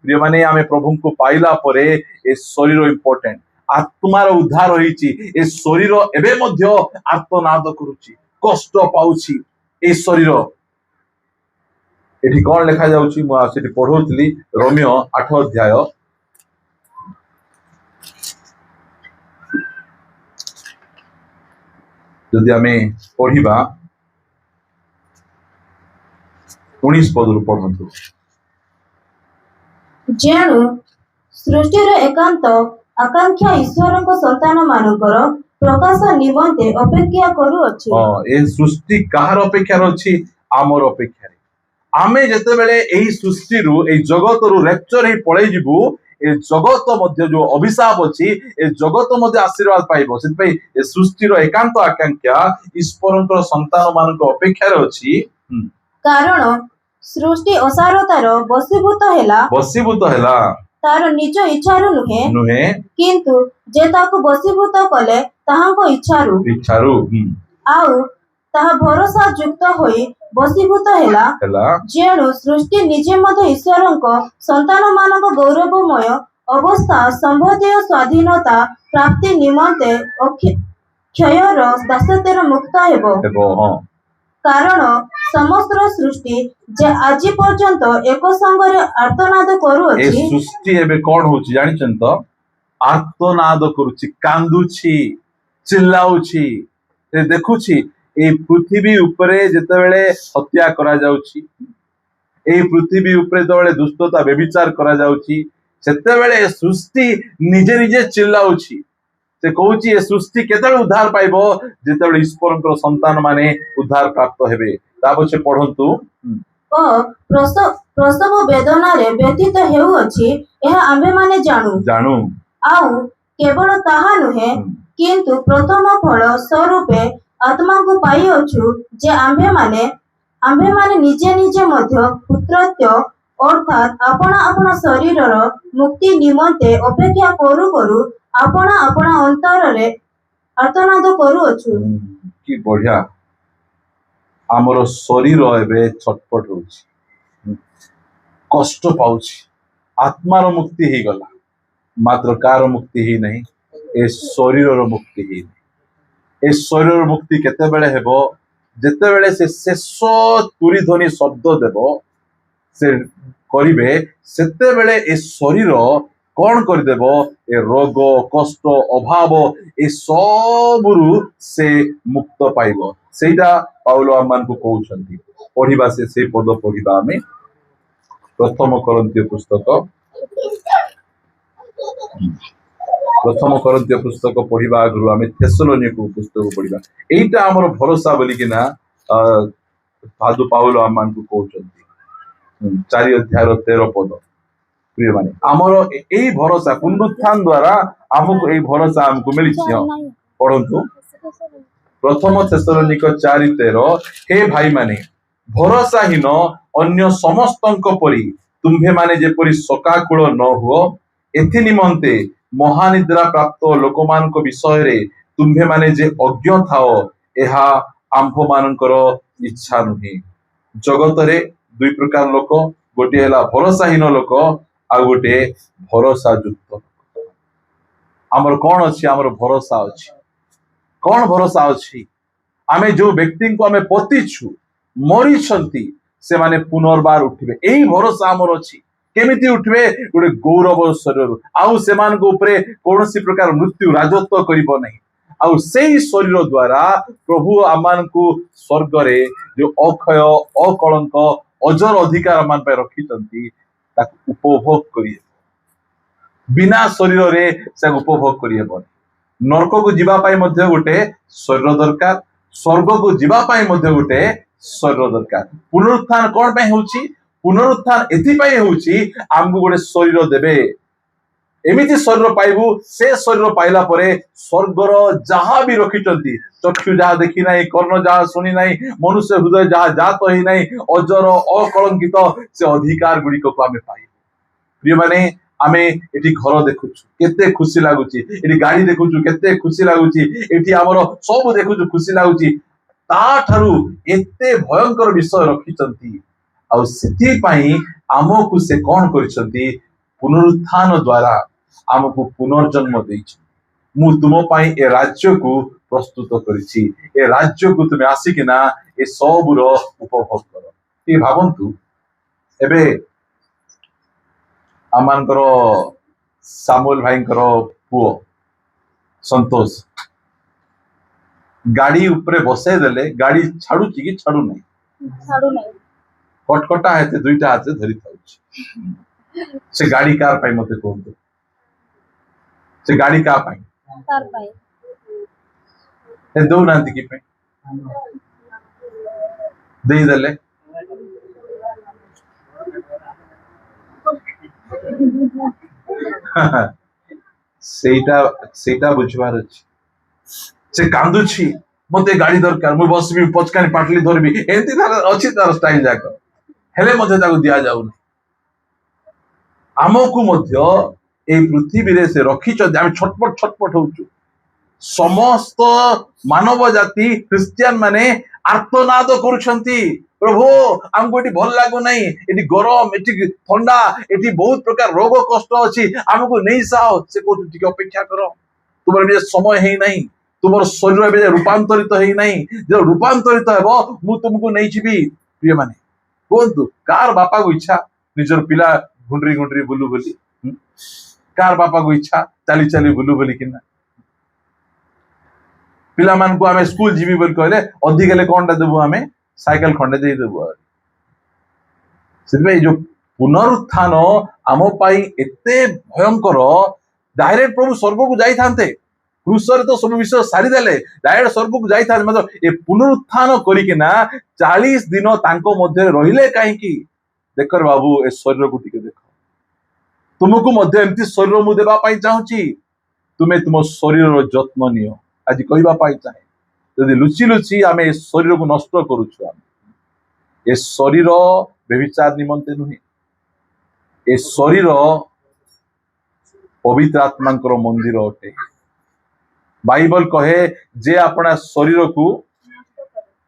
प्रिय माने आमे प्रभु को पाइला परे ए शरीर इंपोर्टेंट आत्मार उद्धार होईची ए शरीर एबे मध्य आर्तनाद करूची कष्ट पाउची ए शरीर एठी कौन लिखा जाउची मु आसेठी पढौतली रोमियो 8 अध्याय जदि आमे पढिबा 19 पदरु पढंतु जेणु सृष्टिर एकांत आकांक्षा ईश्वरଙ୍କ संतान मानकर प्रकाश निमंते अपेक्षा करूअछि। ए सृष्टि कहार अपेक्षा अछि आमर अपेक्षा आमे जेतेबेले एही सृष्टि रु एही जगत रु रेप्चर हे पळै जिवु ए जगत मध्य जो अभिशाप अछि ए जगत मध्य आशीर्वाद पाइबो सेति पई ए सृष्टि रो एकांत आकांक्षा ईश्वरଙ୍କ संतान मानक अपेक्षा रे अछि कारण सृष्टि असारतार बसीभूत हेला तार निज इच्छारु नुहे किंतु जे ताकु बसीभूत कले ताहांको इच्छारु आउ ताहा भरोसा युक्त होई बसीभूत हेला जेणु सृष्टि निजे मध्य ईश्वरଙ୍କ संतान मानक गौरवमय अवस्था संबंधीय स्वाधीनता प्राप्ति निमंते क्षयर दासत्वर मुक्त हेबो कारण समस्त सृष्टि जे आजि पर्यंत एक संगरे आर्तनाद करूअछि ए सृष्टि एबे कोन होछि जानिछन तो आर्तनाद करूछि कांदुछि चिल्लाउछि ए देखुछि ए पृथ्वी उपरे जेतेबेले हत्या करा जाउछि ए पृथ्वी उपरे जेतेबेले दुष्टता व्यभिचार करा जाउछि सेतेबेले सृष्टि निजे निजे चिल्लाउछि से कहूची ए सृष्टि केतेबेले उद्धार पाइबो जेतेबेले ईश्वरଙ୍କ संतान माने उद्धार प्राप्त हेबे तापछे पढंतु ओ प्रसव वेदना रे व्यतीत हेउअछि एहा आम्भे माने जानु आउ केवल ताहा नुहे किंतु प्रथम फल स्वरूपे आत्मा को पाई अछु जे आम्भे माने निजे निजे मध्य पुत्रत्व अर्थात अपना अपना शरीरर मुक्ति निमंते अपेक्षा करू करू अपना अपना अंतर रे आर्तनाद करू अछु की बढ़िया आमर शरीर एबे छटपट होछि कष्ट पाउछि आत्मार मुक्ति ही गला मात्र कार मुक्ति ही नहीं ए शरीरर मुक्ति ही नहीं ए शरीरर मुक्ति केतेबेले हेबो जेतेबेले से शेष तुरी ध्वनि शब्द देबो से करिवे सेतेबेले ए शरीर कौन करदेबो ए रोग कष्ट अभाव ए सबरु से मुक्त पाइबो सेटा पाउलो आमान को कहउछंती पढिबा से पद पढिबा आमे प्रथम कोरिन्थीय पुस्तक पढिबा आगु आमे थेसलोनिक पुस्तक पढिबा एटा हमर भरोसा बोली किना साधु पाउलो आमान को कहउछंती 4 अध्याय 13 पद प्रिय माने आमर एई भरोसा पुनरुत्थान द्वारा हमको एई भरोसा हमको मिलिछि पढंतु प्रथम थेसलोनिक 4:13 हे भाई माने भरोसाहीन अन्य समस्तଙ୍କ परि तुम्भे माने जेपरि सकाकुल न हुओ एथि निमंते महानिद्रा प्राप्त लोकमानक विषय रे तुम्भे माने जे अज्ञ थाओ एहा आंभ मानकर इच्छा नुहे जगत रे दुई प्रकार लोक गोटे हला भरोसाहीन लोक आ गोटे भरोसा युक्त आमर कौन अछि आमर भरोसा अछि कौन भरोसा अछि आमे जो व्यक्ति को आमे पतिछु मरी छंती से माने पुनर्बार उठिबे एही भरोसा आमर अछि केमिति उठिबे गोटे गौरव शरीर आउ सेमान को ऊपरे कोनोसी प्रकार मृत्यु राजत्व करिबो नहीं आउ सेही शरीर द्वारा प्रभु आमान को स्वर्ग रे जो अक्षय अकलंक अजर अधिकार मान पे रखिचंती ताकू उपभोग करिए बिना शरीर रे से उपभोग करिए नरक को जीवा पाई मध्य गोटे शरीर दरकार स्वर्ग को जीवा पाई मध्य गोटे शरीर दरकार पुनरुत्थान कोन पे होउची पुनरुत्थान एथि पाई होउची हमगु गोटे शरीर देबे एमिति शरीर पाइबु से शरीर पाइला परे स्वर्गर जहा भी रखिचंती चक्षु जहा देखि नाही कर्ण जहा सुनी नाही मनुष्य हृदय जहा जात होई नाही अजर अकलंकित से अधिकार गुडी को आमे पाइ प्रिय माने आमे एठी घर देखुछु केते खुशी लागुची एठी गाड़ी देखुछु केते खुशी लागुची एठी हमर सब देखुछु खुशी लागुची ता थारु एते भयंकर विषय रखिचंती आ सेति पई आमको से कोन करिसंती पुनरुत्थान द्वारा आमको पुनर्जन्म देइछ मु तुम पाई ए राज्य को प्रस्तुत करिछि ए राज्य को तुम आसिकिना ए सबुर उपभोग कर ये भावंतु एबे आमानकर सामुएल भाईंकर पुओ संतोष गाड़ी ऊपर बसाई देले गाड़ी छाड़ू कि छाड़ू नहीं छाड़ू नहीं कटकटा हेते दुईटा हाथ धरी थाउछि से गाड़ी कार पाई मते कहंतु से गाड़ी का पाई तार पाई ए दो नांती की पाई देई देले सेटा सेटा बुझवार अछि से कांदुछि मते गाड़ी दरकार मु बसबी पचकानी पाटली धरबी एंती तार अछि तार स्टाइल जाक हेले मते ताको दिया जाउनी आमको मध्य ए पृथ्वी रे से रखी हम छटपट छटपट होचु समस्त मानव जाति क्रिश्चियन माने आर्तनाद करुछंती प्रभु हमको एटी भल लागो नहीं एटी गरम एटी ठंडा एटी बहुत प्रकार रोग कष्ट अछि हमको नहीं साओ से को टिके अपेक्षा करो तुमर बे समय हेई नहीं तुमर शरीर बे रूपांतरित हेई नहीं जो रूपांतरित हेबो मु तुमको नहीं छिबी प्रिय माने कोंतु कार बापा को इच्छा निजर पिला गुंडरी गुंडरी बुलु बोली कार बापा को इच्छा चाली चाली बुलु बोली किना पिला मान को आमे स्कूल जीवी बोल कहले अधिक ले कोनटा देबो आमे साइकिल खंडे दे देबो सिबे जो पुनरुत्थान आम पाई एते भयंकर डायरेक्ट प्रभु स्वर्ग को जाई थांते क्रूसरे तो सब विषय सारी देले डायरेक्ट स्वर्ग को जाई था मतलब ए पुनरुत्थान करिकिना 40 दिन तांको मध्य रहिले काहे की देखर बाबू ए शरीर को टिके देखो तुमको मध्य एमती शरीर मु देबा पाई चाहूची तुमे तुम शरीर जत्न नियो आज कहबा पाई चाहे यदि लुचि लुचि आमे ए शरीर को नष्ट करूछु आमे ए शरीर व्यभिचार निमंते नुहे ए शरीर पवित्र आत्मांकर मंदिर अटे बाइबल कहे जे अपना शरीर को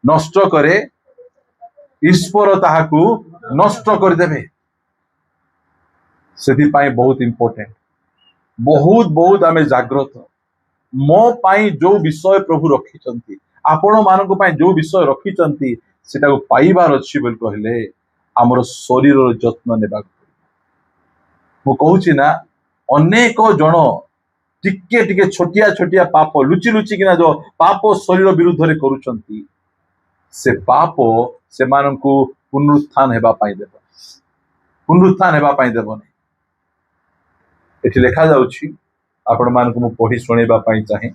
नष्ट करे ईश्वर ताहाकू नष्ट कर देबे सेति पाई बहुत इंपोर्टेंट बहुत बहुत आमे जागृत मो पाई जो विषय प्रभु रखिचंती आपण मानको पाई जो विषय रखिचंती सेटा को पाइबार अछि बोल कहले हमर शरीर जत्न नेबा मु कहूची ना अनेक जन टिके टिके छोटिया छोटिया पाप लुचि लुचि किना जो पाप शरीर विरुद्ध रे करूचंती से पाप से माननको पुनरुत्थान हेबा पाई देबो पुनरुत्थान हेबा पाई देबो नै एठी लिखा जाउछि आपण माननको मु पढी सुनेबा पाई चाहे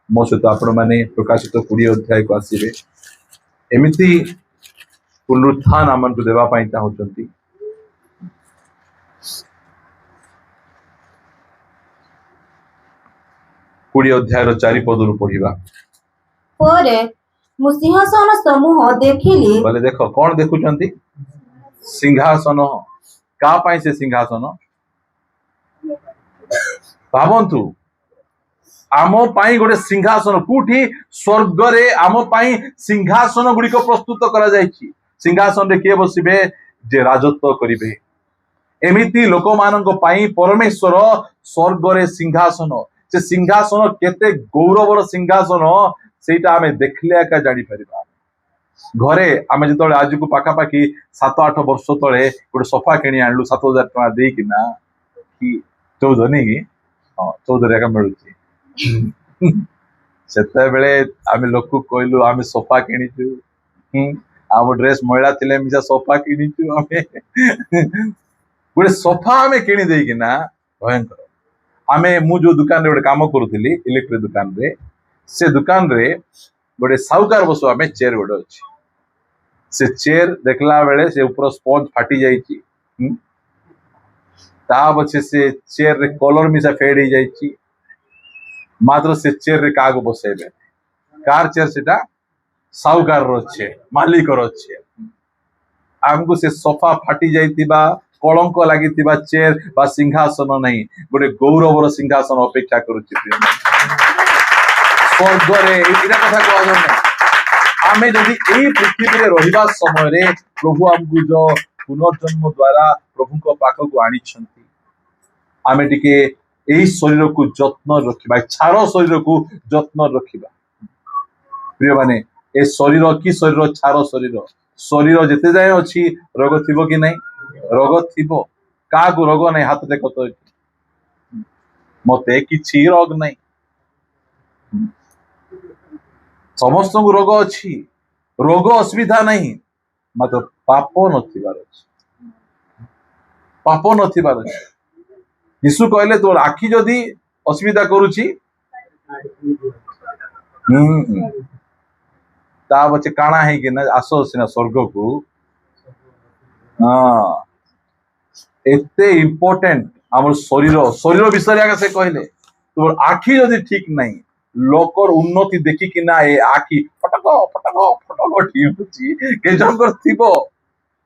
मो सहित आपण माने प्रकाशित 20 अध्याय को आसीबे एमिति पुनरुत्थान आमन को देबा पाई चाहउचंती 20 अध्याय 4 पद रु पढिबा परे मु सिंहासन समूह देखिली बोले देखो कौन देखुचंती सिंहासन का पाई से सिंहासन भावंतु आम पाई गोटे सिंहासन कुठी स्वर्ग रे आम पाई सिंहासन गुडी को प्रस्तुत करा जायछि सिंहासन रे के बसिबे जे राजत्व करिवे एमिति लोक मानक पाई परमेश्वर स्वर्ग रे सिंहासन से सिंहासन केते गौरवर सिंहासन सेटा आमे देखले का जानि परिबा घरे आमे जतले आज को पाखा पाखी 7-8 वर्ष तळे गोटे सोफा किनी आनलु 7000 टका देई किना कि 14 नहीं कि 14 का मिलुची सेते बेले आमे लोक कहलु आमे सोफा किनीचु आम ड्रेस मैला थिले मिसा सोफा किनीचु आमे गोटे सोफा आमे किनी देई किना भयंकर आमे मु जो दुकान रे गोटे काम करूथिली इलेक्ट्रिक दुकान रे से दुकान रे गोटे साउकार बसो आमे चेयर गोटे अछि से चेयर देखला बेले से ऊपर स्पंज फाटी जाईची ता बचे से चेयर रे कलर मिसा फेड हो जाईची मात्र से चेयर रे कागो बसेबे कार चेयर सेटा साउकार रो छे मालिक रो छे हमको से सोफा फाटी जाईतिबा कलंक लागितिबा चेयर बा सिंहासन नहीं गोटे गौरवर सिंहासन अपेक्षा करूची स्वर्ग रे इरा कथा कहल नै आमे जदि एई पृथ्वी रे रहिबा समय रे प्रभु हमकु जो पुनर्जन्म द्वारा प्रभु को पाख को आनी छंती आमे टिके এই শরীর को যত্ন रखिबा छार शरीर को যত্न रखिबा प्रिय माने ए शरीर की शरीर छार शरीर शरीर जेते जाए अछि रोग थिबो कि नहीं रोग थिबो का को रोग नहीं हाथ देखो तो मते किछि रोग नहीं समस्त को रोग अछि रोग असुविधा नहीं मात्र पाप नथिबार अछि पाप नथिबार अछि यीशु कहले तोर आखि जदि असुविधा करूची ता बचे काना है कि ना आसो सिना स्वर्ग को हाँ एते इम्पोर्टेंट हमर शरीर शरीर विषय आगे से कहले तोर आखि जदि ठीक नहीं लोकर उन्नति देखि कि ना ए आखि फटको फटको फटको ठीउची के जंगर थिबो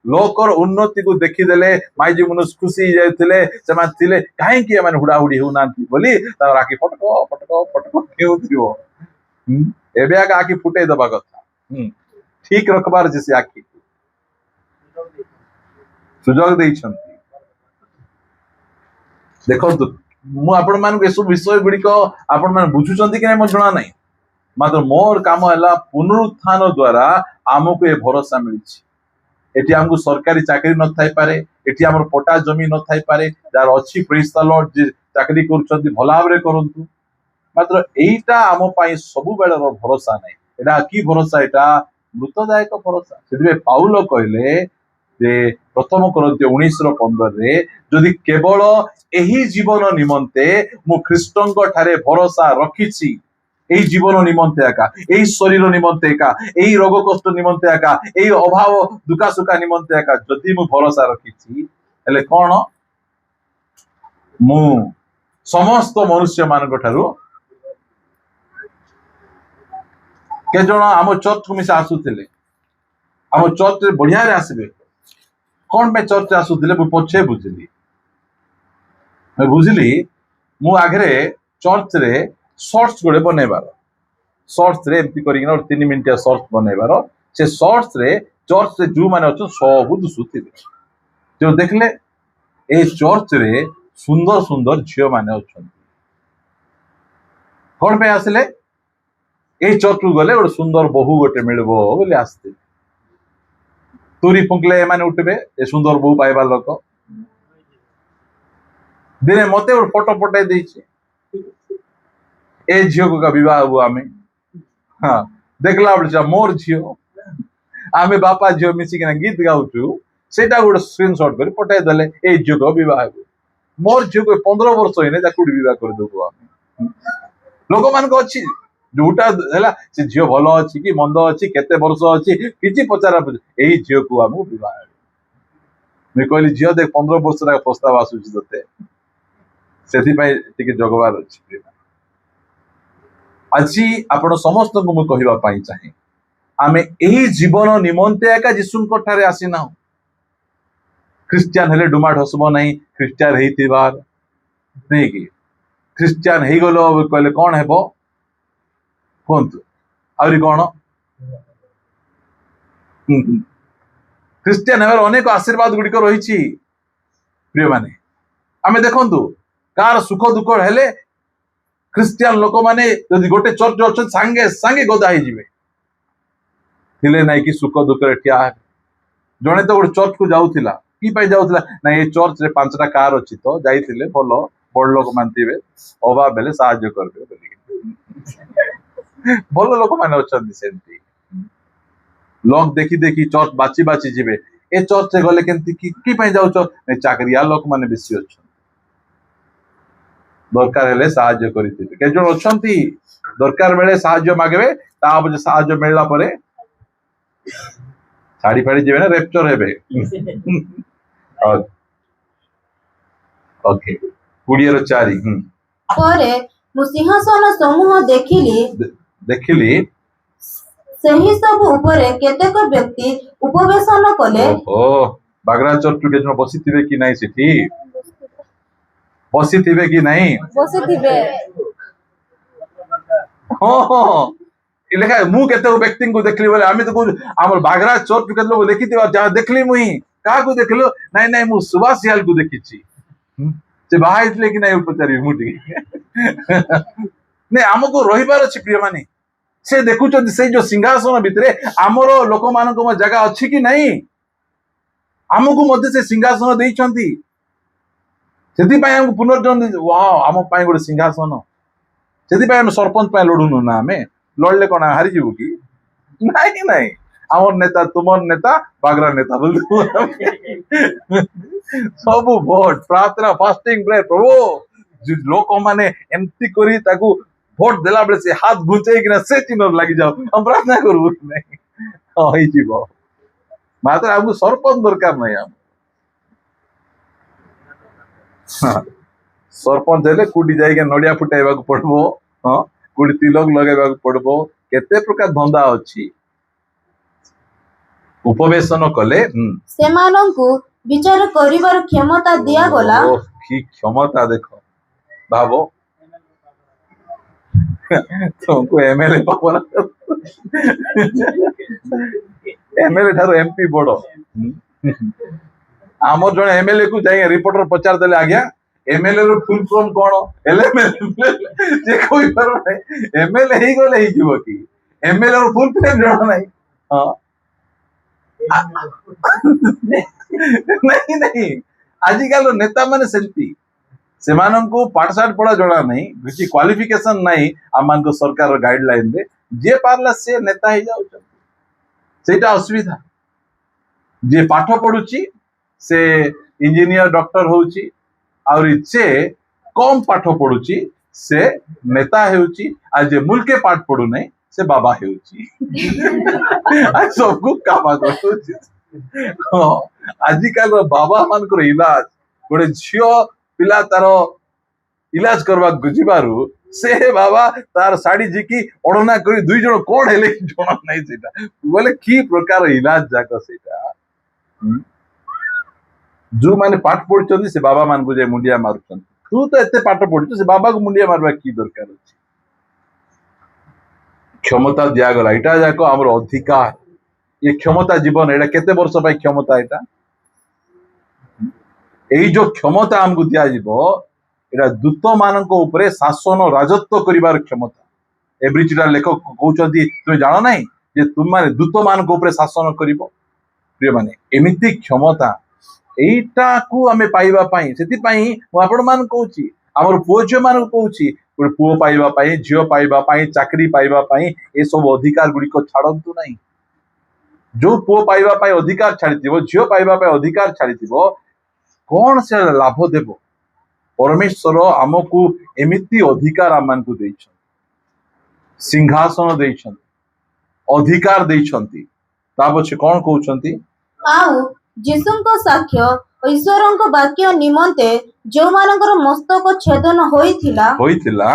लोकर उन्नति को देखि देले माइजी मनुष्य खुशी जायतिले समान थिले काहे कि माने हुडा हुडी हो नांती बोली तार आखि फटको फटको फटको ठेउथिबो एबे आखि फुटे दबा कथा ठीक रखबार जैसे आखि सुजोग देइछंती देखो मु आपण मान के सब विषय गुडी को आपण मान बुझुचंती कि नै जणा नहीं मात्र मोर काम हला पुनरुत्थान द्वारा आमको ए भरोसा मिलिछि एटी हमको सरकारी चाकरी न थाई पारे एटी हमर पटा जमी न थाई पारे जार अछि प्रेज द लॉर्ड जे चाकरी करछंती भलावरे करंतु मात्र एईटा आम पई सब बेलर भरोसा नहीं एटा की भरोसा एटा मृतदायक भरोसा सेदिबे पाउलो कहले जे प्रथम करन्ती 19:15 रे जदि केवल एही जीवन निमंते मु ख्रीष्टंक ठारे भरोसा रखिछि एही जीवन निमंते एका एही शरीर निमंते एका एही रोग कष्ट निमंते एका एही अभाव दुखा सुखा निमंते एका जदि मु भरोसा रखिछि हेले कोन मु समस्त मनुष्य मान ठारू के जण आम चर्च को मिसा आसुथिले आम चर्च रे बढ़िया रे आसीबे कौन पे चर्च आसुथिले मु पछे बुझिली मैं बुझिली मु आगरे चर्च रे शॉर्ट्स गोडे बनेबार शॉर्ट्स रे एमती करिगिना और 3 मिनिट शॉर्ट्स बनेबार से शॉर्ट्स रे चर्च रे जो माने अछन सब दुसुथिले जो देखले ए चर्च रे सुंदर सुंदर झियो माने अछन कौन पे आसले ए चर्च को गले और सुंदर बहु गोटे मिलबो बोली आस्ते तुरी फुंकले माने उठबे ए सुंदर बहु पाइबा लोक दिने मते और फोटो पटाई देछि ए झियो को का विवाह हुआ हमें हाँ देखला बड़ा मोर झियो आमे बापा झियो मिसी के गीत गाउछु सेटा गोटे स्क्रीनशॉट कर पटाई दले ए झियो को विवाह मोर झियो को 15 वर्ष होइने ताकू विवाह कर देबो हम लोक मान को अछि जोटा हैला से झियो भलो अछि कि मंद अछि केते वर्ष अछि किछि पचारा एही झियो को हम विवाह मैं कहली झियो देख 15 वर्ष रा प्रस्ताव आसुछि तते सेथि पय टिके जगवार अछि আজি आपण समस्त को मु कहिबा पाई चाहे आमे एही जीवन निमंते एका जिसुन ठारे आसीना क्रिश्चियन हेले डुमाट हसबो नहीं क्रिश्चियन हेतिबार नहीं कि क्रिश्चियन हे गलो कहले कोन हेबो कोंतु आउरी कोन क्रिश्चियन हेबर अनेक आशीर्वाद गुडी को रहिछि प्रिय माने आमे देखंतु कार सुख दुख हेले क्रिश्चियन लोक माने यदि गोटे चर्च अच्छे सांगे सांगे गदा ही जिवे थिले नाही कि सुख दुख रे ठिया जणे तो गोटे चर्च को जाउथिला की पाई जाउथिला ना ए चर्च रे 5टा कार अछि तो जाइथिले बोलो बड़ लोक मानतिबे अबा बेले सहाय्य करबे बोली बोलो लोक माने अछंती सेंती लोक देखि देखि चर्च बाची बाची जिवे ए चर्च रे गले केंती की पाई जाउछो ने चाकरिया लोक माने बेसी अछि दरकार हेले साहाय्य करिथिबे के जण अछंती दरकार बेले साहाय्य मागबे ता बजे साहाय्य मिलला परे साड़ी फाड़ी जेबे ना रेप्चर हेबे ओके कुड़ियर 4 ପରେ ମୁଁ ସିଂହାସନ ସମୂହ ଦେଖିଲି ସେହି ସବୁ ଉପରେ କେତେକ ବ୍ୟକ୍ତି ଉପବେଶନ କଲେ ओ बागरा चर्च के जण बसिथिबे कि नाही सेठी बसिथिबे कि नाही ବସିଥିବେ हो इलेखा मु केते व्यक्ति को देखली बोले आमी तो हमर बागरा चर्च के लोग देखिथिबा जहां देखली मुई का को देखलो नाही नाही मु सुभाष याल को देखिछि से बाहर कि नहीं पचारि मुझे नहीं आमको रहीबार अच्छी प्रिय माने से देखुं से जो सिंहासन भितर आमर लोक मान जगह अच्छी कि नहीं आमको मध्य से सिंहासन देइछंती पुनर्जन्म आम गोटे सिंहासन से सरपंच लड़ुनु ना आम लड़ले कौन हारी जीवु कि नहीं नहीं आमर नेता तुमर नेता बागरा नेता बोल सब भोट प्रार्थना फास्टिंग प्रे प्रभु लोक माने एमती करी ताकू भोट देला बेले से हाथ घुंचे कि से चिन्ह लगी जाओ हम प्रार्थना करू नहीं होई जीव मात्र आमको सरपंच दरकार नहीं आम सरपंच हेले कुटी जाइके नड़िया फुटाइबा पड़बो हाँ कुटी तिलक लगेबा पड़बो केते प्रकार धंदा अछि उपवेशन कले ସେମାନଙ୍କୁ ବିଚାର କରିବାର କ୍ଷମତା ଦିଆଗଲା। की क्षमता देखो भावो तुमको एमएलए पावर एमएलए ठारो एमपी बड़ आमर जन एमएलए को जाए रिपोर्टर पचार देले आज्ञा एमएलए रो फुल फॉर्म कोन एमएलए जे कोई पर एमएलए ही गले ही जीव की एमएलए रो फुल फॉर्म जण नहीं हां नहीं नहीं आजिकल नेता माने सेंती सेमानंको पाठशाठ पढ़ा जणा नहीं किछि क्वालिफिकेशन नहीं आमान को सरकार गाइडलाइन दे जे पारला से नेता ही जाउ सेटा असुविधा जे पाठ पढुची से इंजीनियर डॉक्टर होउची और से कम पाठ पढुची से नेता हेउची आ जे मुल्के पाठ पढु नहीं से बाबा हेउची आ सबको कामा करउची आजिकल बाबा मान को इलाज गोटे झियो पिला तार इलाज करवा जिबारु से बाबा तार साड़ी जिकी ओढ़ना करी दुई जन कोड हेले जणा नहीं सेटा बोले की प्रकार इलाज जाक सेटा जो माने पाठ पढ़छन से बाबा मान को जे मुंडिया मारुछन तू तो एते पाठ पढ़छ से बाबा को मुंडिया मारबा की दरकार अछि क्षमता दिया गला इटा जाको हमर अधिकार ये क्षमता जीवन एटा केते वर्ष पाई क्षमता एटा एई जो क्षमता हमको दिया जीवो एटा दूत माननको ऊपर शासन राजत्व करिवार क्षमता एब्रिचिटा लेखक कहउछंती तुम जानो नाही जे तुम माने दूत माननको ऊपर शासन करिवो प्रिय माने एमिति क्षमता एइटा को हमें पाइबा पाई सेति पाई मु आपण मान कहउची हमर पुओझ मान कहउची गोटे पुओ पाइबा पाई झियो पाइबा पाई चाकरी पाइबा पाई ए सब अधिकार गुडी को छाडंतु नाही जो पुओ पाइबा पाई अधिकार छाड़ीथिबो झियो पाइबा पाई अधिकार छाड़ीथिबो कौन से लाभ देव परमेश्वर आमको एमिति अधिकार आम को देइछन सिंहासन देइछन अधिकार देइछंती ता पछे कौन कहउछंती आउ जीसुଙ୍କ साक्ष्य ईश्वरଙ୍କ वाक्य निमंते जो मानकर मस्तक छेदन होइथिला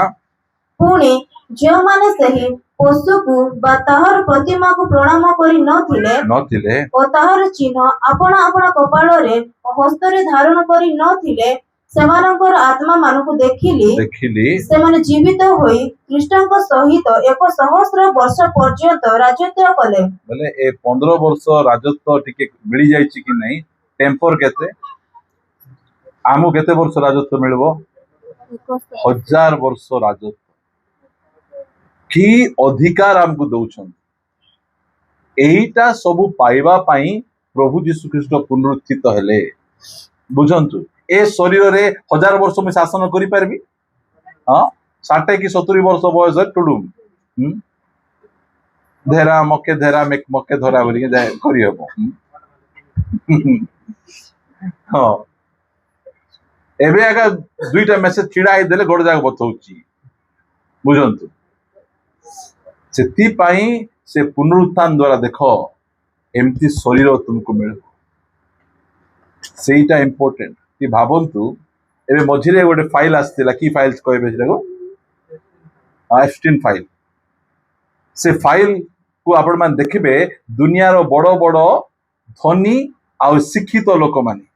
पुणी जो माने सही पशु को बा ताहर प्रतिमा को प्रणाम करी नथिले ओ ताहर चिन्ह आपण आपण कपाल रे हस्त रे धारण करी नथिले सेमानकर आत्मा मानकु देखिली सेमाने जीवित होई कृष्णଙ୍କ सहित 100 वर्ष पर्यंत राजत्व कले बोले ए 15 वर्ष राजत्व टिके मिली जाईची कि नहीं टेम्पर केते आमु केते वर्ष राजत्व मिलबो 1000 वर्ष राजत्व की अधिकार हमको दौछन एटा सब पाइबा पाई प्रभु जीशु ख्रीष्ट पुनरुत्थित हेले बुझंतु ए शरीर रे 1000 वर्ष में शासन करि परबी हां 60 की 70 वर्ष बयस टुडुम धेरा मके धेरा मके धरा बोली के करि हबो हां एबे आगा दुईटा मेसेज छिड़ाई देले गोड़ जाग बतौची बुझंतु सेति पाई से पुनरुत्थान द्वारा देखो एमती शरीर तुमको मिल सेटा इंपोर्टेंट कि भावंतु एबे मझिरे गोटे फाइल आस्तिला की फाइल कहबे देखो एफस्टीन फाइल से फाइल को आपण मान देखिबे दुनिया रो बड़ बड़ धनी आ शिक्षित लोक माने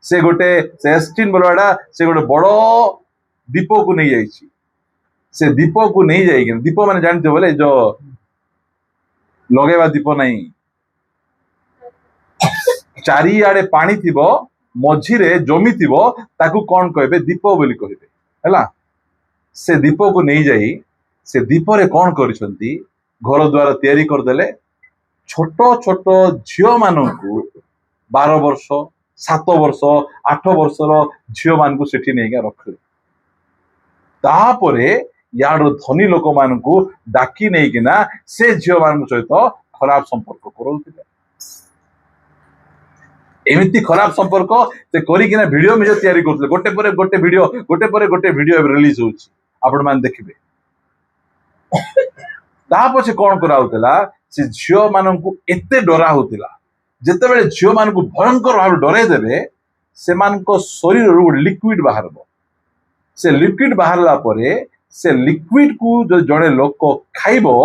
से गोटे से एफस्टीन बोलवाडा से गोटे बड़ दीप को नहीं जाईची से दीप को नहीं जाएगी दीप माने जानते बोले जो लगेवा दीप नहीं चारिआडे पानी थिबो मझिरे जमी थिबो ताकू कौन कहबे दीप बोली कहबे हैला से दीप को नहीं जाई से दीप रे कौन करिसंती घर द्वार तैयारी कर देले छोट छोट झियो माननकू 12 वर्ष 7 वर्ष 8 वर्षर झियो मानकू सेठी नेगा रखले तापरे यार धनी लोक मानकू डाकी नहीं किना से झियो मान सहित खराब संपर्क करौथिले एमिति खराब संपर्क से करिकिना वीडियो में जो तैयारी करथले गोटे परे गोटे वीडियो रिलीज होची आपण मान देखिबे ता पछे कोन कराउतला से झियो माननकू एते डरा होतिला जेते बेले झियो मानकू भयंकर भाव डरे देबे से मानको शरीर रो लिक्विड बाहरबो से लिक्विड बाहरला परे से लिक्विड को जो जड़े लोक खाइबो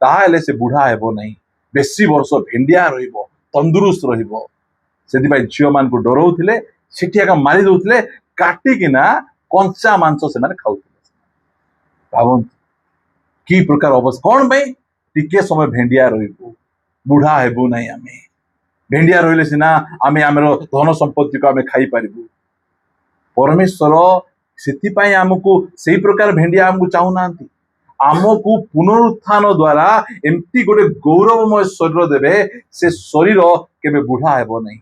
ताहले से बुढ़ा हेबो नहीं बेसी वर्ष भेंडिया रहिबो तंदुरुस्त रहिबो सेति भाई झियो मान को डरौथिले सेठिया मारी दउथिले काटिकिना कंचा मांस से माने खाउथिले भाबन की प्रकार अवस्था कौन भाई टिके समय भेंडिया रहिबो बुढ़ा हेबो नहीं आमे भेंडिया रहिले सिना आमे हमरो धन संपत्ति को आमे खाई परिबु परमेश्वर सेतिपाई आमको सही प्रकार भेंडिया आमको चाहूनांती आमको पुनरुत्थान द्वारा एमती गोटे गौरवमय शरीर देवे से शरीर केबे बुढ़ा हेबो नहीं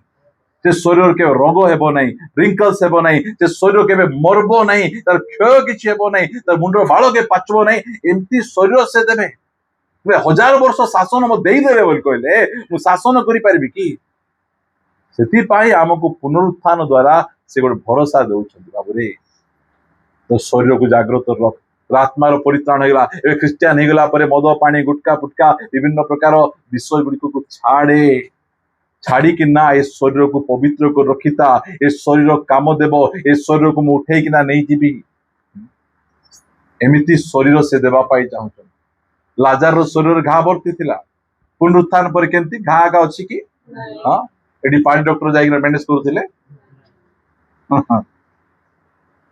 से शरीर के रोग हेबो नहीं रिंकल्स हेबो नहीं से शरीर केबे मरबो नहीं तार क्षय किछि हेबो नहीं तार मुंडर बाल के पाचबो नहीं एमती शरीर से देवे वे 1000 वर्ष शासन म देई देबे बोल कहले मु शासन करि परिबि की सेति पाई आमको पुनरुत्थान द्वारा से गोटे भरोसा देउछन्ती बाबू रे तो शरीर को जागृत रख आत्मार परित्राण होगा ए ख्रिस्टियान होगला पर मद पानी गुटका फुटका विभिन्न प्रकार विषय गुड़िक को छाड़े छाड़ी कि ना ए शरीर को पवित्र को रखिता ए शरीर काम देव ए शरीर को उठे कि नहीं जीवी एमिति शरीर से देवा पाई चाहूँ लाजार शरीर घा भर्ती थिला पुनरुत्थान पर केंती घा आगा अछि कि हां एडी पानी डॉक्टर जाई बैंडेज करथिले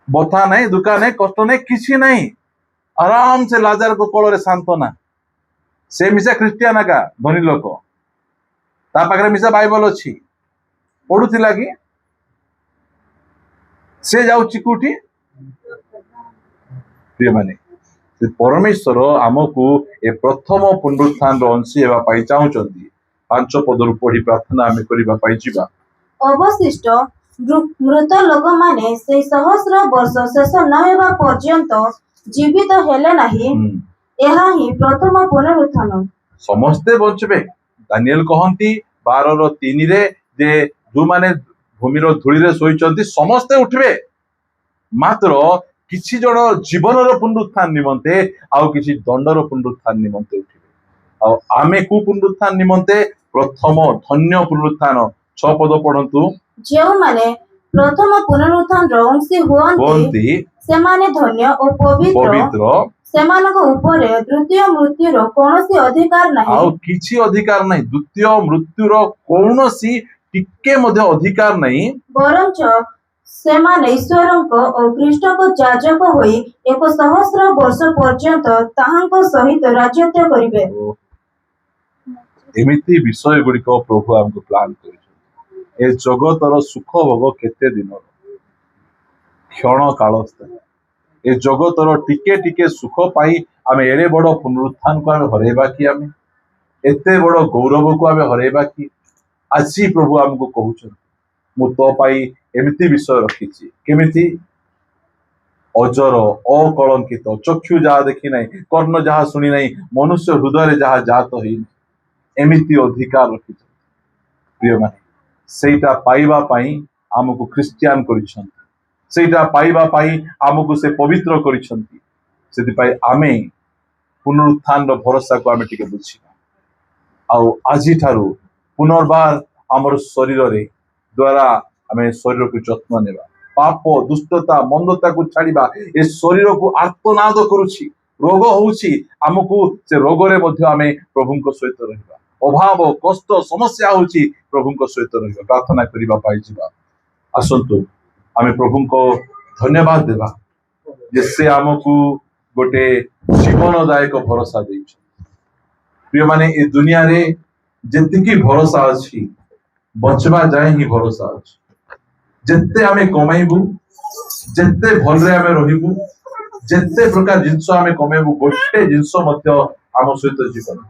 बथा नहीं दुखा नहीं कष्ट नहीं किसी नहीं आराम से लाजार को कोल रे सांत्वना से मिसा क्रिस्टियान का धनी लोक ता पाखरे मिसा बाइबल अछि पढुथिला कि से जाउची कोठी प्रिय माने से परमेश्वर आमको ए प्रथम पुनरुत्थान रो अंशी हेबा पाई चाहुचंती 5 पदरु पढी प्रार्थना आमे करिबा पाई जिबा अवशिष्ट मृत लोक माने से सहस्र वर्ष शेष न हेबा पर्यंत जीवित हेले नाही एहा ही प्रथम पुनरुत्थान समस्ते बचबे दानिएल कहंती 12:3 रे जे जो माने भूमि रो धूली रे सोइचंती समस्ते उठबे मात्र किछि जण जीवन रो पुनरुत्थान निमंते आउ किछि दंड रो पुनरुत्थान निमंते उठबे आ आमे कु पुनरुत्थान निमंते प्रथम धन्य पुनरुत्थान 6 पद पढंतु जो माने प्रथम पुनरुत्थान रो अंशी हुअन्ति सेमाने धन्य और पवित्र सेमानक उपरे द्वितीय मृत्युर कोनोसी अधिकार नाही आउ किछि अधिकार नाही द्वितीय मृत्युर कोनोसी टिके मध्ये अधिकार नाही बरंच सेमाने ईश्वरक और ख्रीष्टक याजक होई 100 वर्ष पर्यंत ताहांक सहित राज्यत्व करिवे एमिति विषय गुडी को प्रभु हमको प्लान करिछ ए जगतर सुख भोग केते दिन क्षण कालस्थ ए जगतर टिके टिके सुख पाई आमे एड़े बड़ पुनरुत्थान को आमे हरेबा कि आमे एते बड़ गौरव को आमे हरेबा कि आसी प्रभु हमको कहउछन मु तो पाई एमिति विषय रखिछि केमिति अजर अकलंकित चक्षु जहा देखि नाही कर्ण जहा सुनी नाही मनुष्य हृदय रे जहा जात होई एमिति अधिकार रखिछि प्रिय माने सेटा पाइबा पाई हमको क्रिश्चियन करिछन सेटा पाइबा पाई हमको से पवित्र करिछंती सेति पाई आमे पुनरुत्थान रो भरोसा को आमे टिके बुझिबा आउ आजि थारु पुनर्बार हमर शरीर रे द्वारा आमे शरीर को जत्न नेबा पाप दुष्टता मंदता को छाड़ीबा ए शरीर को आर्तनाद करूछि रोग होउछि हमको से रोग रे मध्ये आमे प्रभु को सहित रहिबा अभाव कष्ट समस्या होउछि प्रभु को सहित रहिबा प्रार्थना करिबा पाई जिबा आसंतु आमे प्रभु को धन्यवाद देबा जे से हमको गोटे जीवनदायक भरोसा दैछ प्रिय माने ए दुनिया रे जतिकी भरोसा अछि बचवा जाय ही भरोसा अछि ଯେତେ ଆମେ କମେଇବୁ, ଯେତେ ଭଲରେ ଆମେ ରହିବୁ, ଯେତେ ପ୍ରକାର ଜିନିଷ ଆମେ କମେଇବୁ, ଗୋଟେ ଜିନିଷ ମଧ୍ୟ ଆମ ସହିତ ଯିବନି।